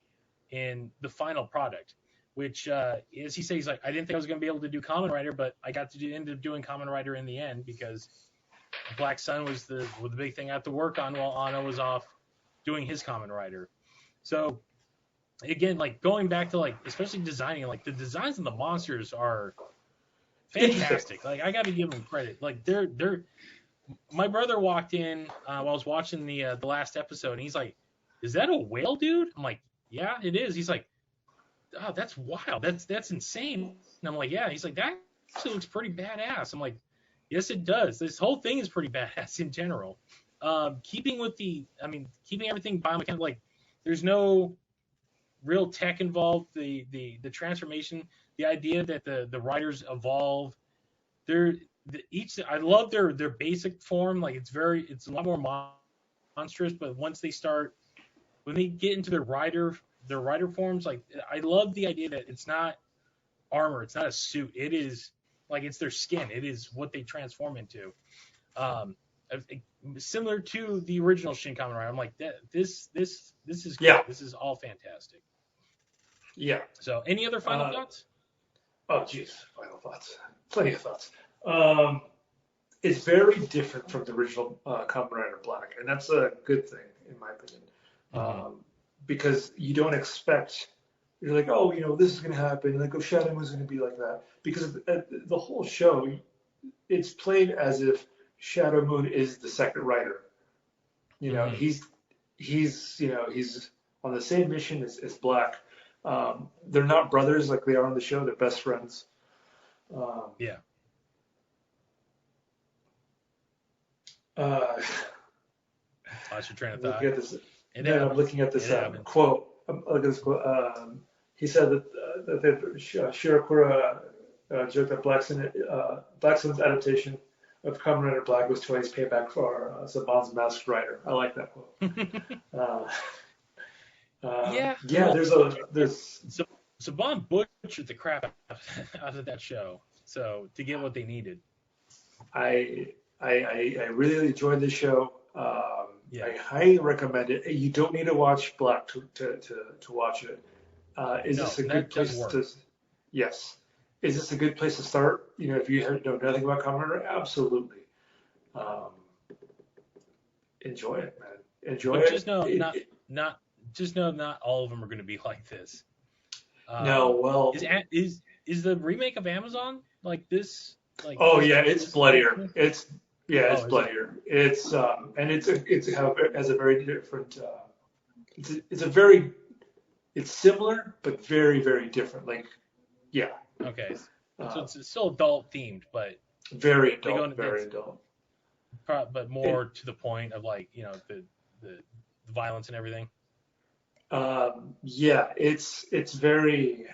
A: in the final product, which, as he says, he's like, I didn't think I was going to be able to do Kamen Rider, but I got to end up doing Kamen Rider in the end because Black Sun was the big thing I had to work on while Anno was off doing his Kamen Rider. So again, like going back to like, especially designing, like the designs of the monsters are fantastic. Like I got to give them credit. Like they're. My brother walked in while I was watching the last episode, and he's like, "Is that a whale, dude?" I'm like, "Yeah, it is." He's like, "Oh, that's wild. That's insane." And I'm like, "Yeah." He's like, "That actually looks pretty badass." I'm like, "Yes, it does. This whole thing is pretty badass in general." Keeping everything biomechanical, like there's no real tech involved. The transformation, the idea that the riders evolve. I love their basic form. Like it's a lot more monstrous. But when they get into their rider forms, like I love the idea that it's not armor, it's not a suit. It is like it's their skin. It is what they transform into. Similar to the original Shin Kamen Rider. I'm like this is good.
B: Yeah.
A: This is all fantastic.
B: Yeah.
A: So any other final thoughts?
B: Oh, geez, final thoughts. Plenty of thoughts. It's very different from the original Kamen Rider Black, and that's a good thing in my opinion. Because you don't expect, you're like, oh, this is going to happen, and like, oh, Shadow Moon's going to be like that. Because the whole show, it's played as if Shadow Moon is the second rider. He's on the same mission as Black. They're not brothers like they are on the show. They're best friends.
A: Yeah. Lost your train of thought.
B: I'm looking at this quote. Look at this quote. He said that Shirakura joked that Black Sun's adaptation of Kamen Rider Black was Toei's payback for Saban's Masked Rider. I like that quote.
A: Saban butchered the crap out of that show, so to get what they needed.
B: I really enjoyed this show. I highly recommend it. You don't need to watch Black to watch it. Is this a good place to? Yes. Is this a good place to start? If you know nothing about Kamen Rider, absolutely. Enjoy it, man. Enjoy it.
A: Just know, not all of them are going to be like this.
B: No, well,
A: is the remake of Amazon like this? Like,
B: oh yeah, it's bloodier. It's bloodier. It's and it has a very different. It's similar but very, very different. Like, yeah.
A: Okay, so it's still adult themed, but
B: very adult, very adult.
A: But more to the point of like the violence and everything.
B: Yeah, it's very,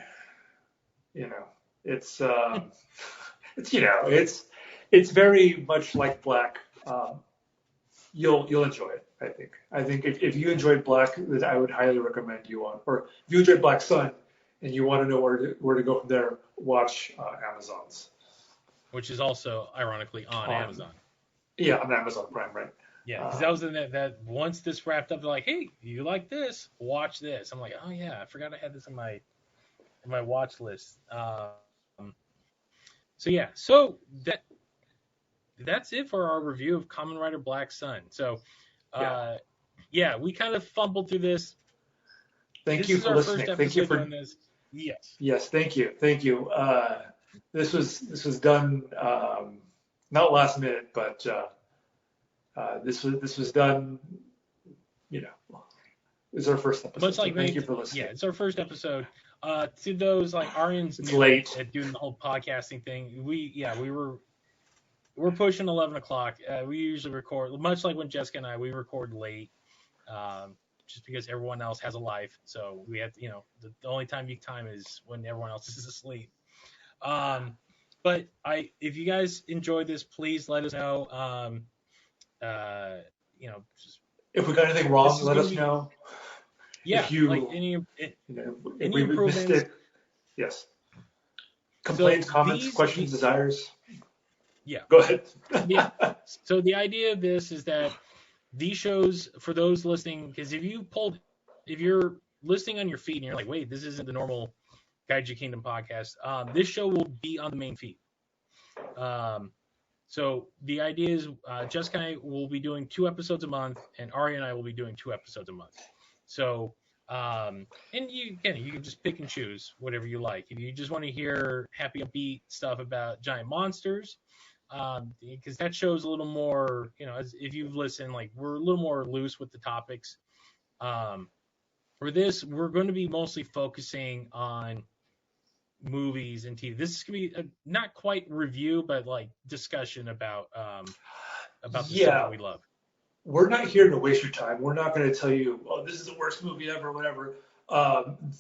B: it's very much like Black. You'll enjoy it. I think if you enjoyed Black, then I would highly recommend you or if you enjoyed Black Sun and you want to know where to go from there, watch Amazon's.
A: Which is also ironically on Amazon.
B: Yeah, on Amazon Prime, right?
A: Yeah, because that was in that once this wrapped up, they're like, hey, you like this? Watch this. I'm like, oh yeah, I forgot I had this in my watch list. So that's it for our review of Kamen Rider Black Sun. So we kind of fumbled through this.
B: Thank you for listening. Thank you for
A: doing this. Yes.
B: Yes, thank you. This was done not last minute, but this was done. This is our first episode.
A: Much like
B: thank you for listening.
A: Yeah, it's our first episode. To those like Arian's
B: late
A: at doing the whole podcasting thing. We're pushing 11 o'clock. We usually record much like when Jessica and we record late, just because everyone else has a life. So we have the only time is when everyone else is asleep. But if you guys enjoyed this, please let us know.
B: If we got anything wrong, let us know.
A: Yeah,
B: if you,
A: like any
B: improvements. Yes. Complaints, comments, questions, desires.
A: Yeah.
B: Go ahead.
A: Yeah. So the idea of this is that these shows, for those listening, because if you're listening on your feed and you're like, wait, this isn't the normal Kaiju Kingdom podcast, this show will be on the main feed. So the idea is Jessica and I will be doing 2 episodes a month, and Ari and I will be doing 2 episodes a month. So, and you can just pick and choose whatever you like. If you just want to hear happy upbeat stuff about giant monsters, because that show's a little more, if you've listened, like we're a little more loose with the topics. For this, we're going to be mostly focusing on movies and TV. This is going to be not quite review, but like discussion about the stuff that we love.
B: we're not here to waste your time. We're not going to tell you, oh, this is the worst movie ever, whatever.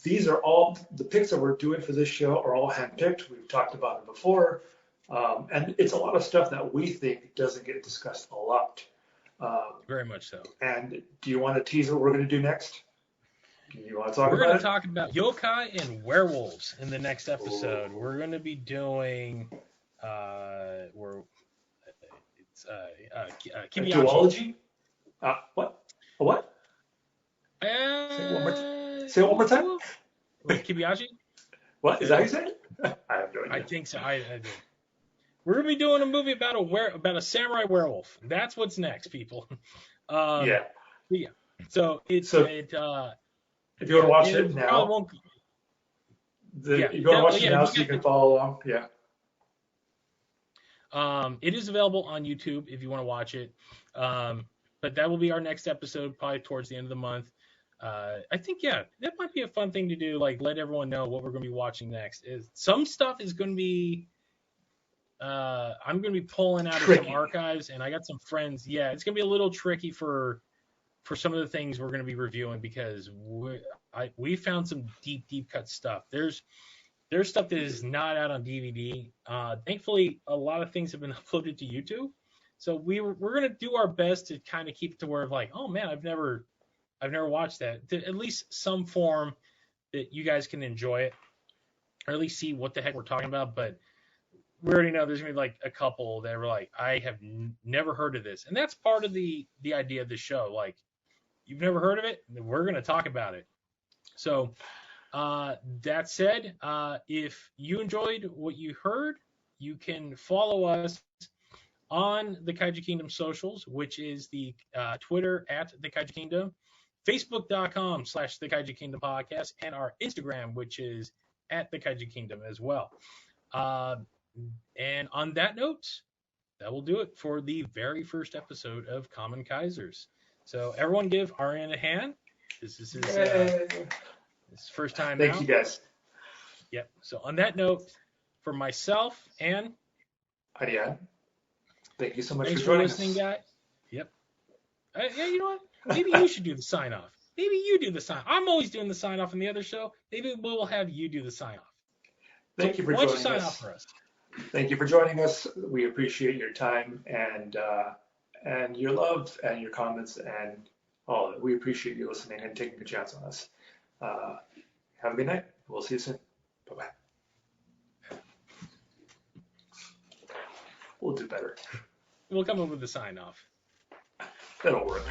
B: These are all the picks that we're doing for this show are all handpicked. We've talked about it before, and it's a lot of stuff that we think doesn't get discussed a lot.
A: Very much so.
B: And do you want to tease what we're going to do next? Do you want to talk
A: We're
B: about
A: going
B: it?
A: to talk about yokai and werewolves in the next episode. Ooh. We're going to be doing
B: duology. What? A what? Say it one more time.
A: Kibiaji?
B: What? Is that how you say it? I have no idea.
A: I think so. I do. We're going to be doing a movie about a samurai werewolf. That's what's next, people. Yeah. So if you want
B: to watch it now, you go watch it now so you can follow along. Yeah.
A: It is available on YouTube if you want to watch it. But that will be our next episode, probably towards the end of the month. I think, that might be a fun thing to do. Like, let everyone know what we're going to be watching next. Some stuff is going to be, I'm going to be pulling out of some archives, and I got some friends. Yeah, it's going to be a little tricky for some of the things we're going to be reviewing because we found some deep cut stuff. There's stuff that is not out on DVD. Thankfully, a lot of things have been uploaded to YouTube. So we're going to do our best to kind of keep it to where like, oh man, I've never watched that. To at least some form that you guys can enjoy it, or at least see what the heck we're talking about. But we already know there's going to be like a couple that were like, I have never heard of this. And that's part of the idea of the show. Like, you've never heard of it? We're going to talk about it. So that said, if you enjoyed what you heard, you can follow us on the Kaiju Kingdom socials, which is the Twitter at the Kaiju Kingdom, Facebook.com/the Kaiju Kingdom Podcast, and our Instagram, which is at the Kaiju Kingdom as well. And on that note, that will do it for the very first episode of Kamen Kaizers. So everyone give Arian a hand. This is his first time
B: Thank you, guys.
A: Yep. So on that note, for myself and
B: Arian, thank you so much
A: for
B: joining
A: listening,
B: us.
A: Guy. Yep. Yeah, you know what? Maybe you should do the sign off. Maybe you do the sign. I'm always doing the sign off in the other show. Maybe we'll have you do the sign off.
B: Thank you for joining us.
A: Why don't you sign off for us?
B: Thank you for joining us. We appreciate your time and your love and your comments and all of it. We appreciate you listening and taking a chance on us. Have a good night. We'll see you soon. Bye-bye. We'll do better.
A: We'll come up with the sign off.
B: That'll work.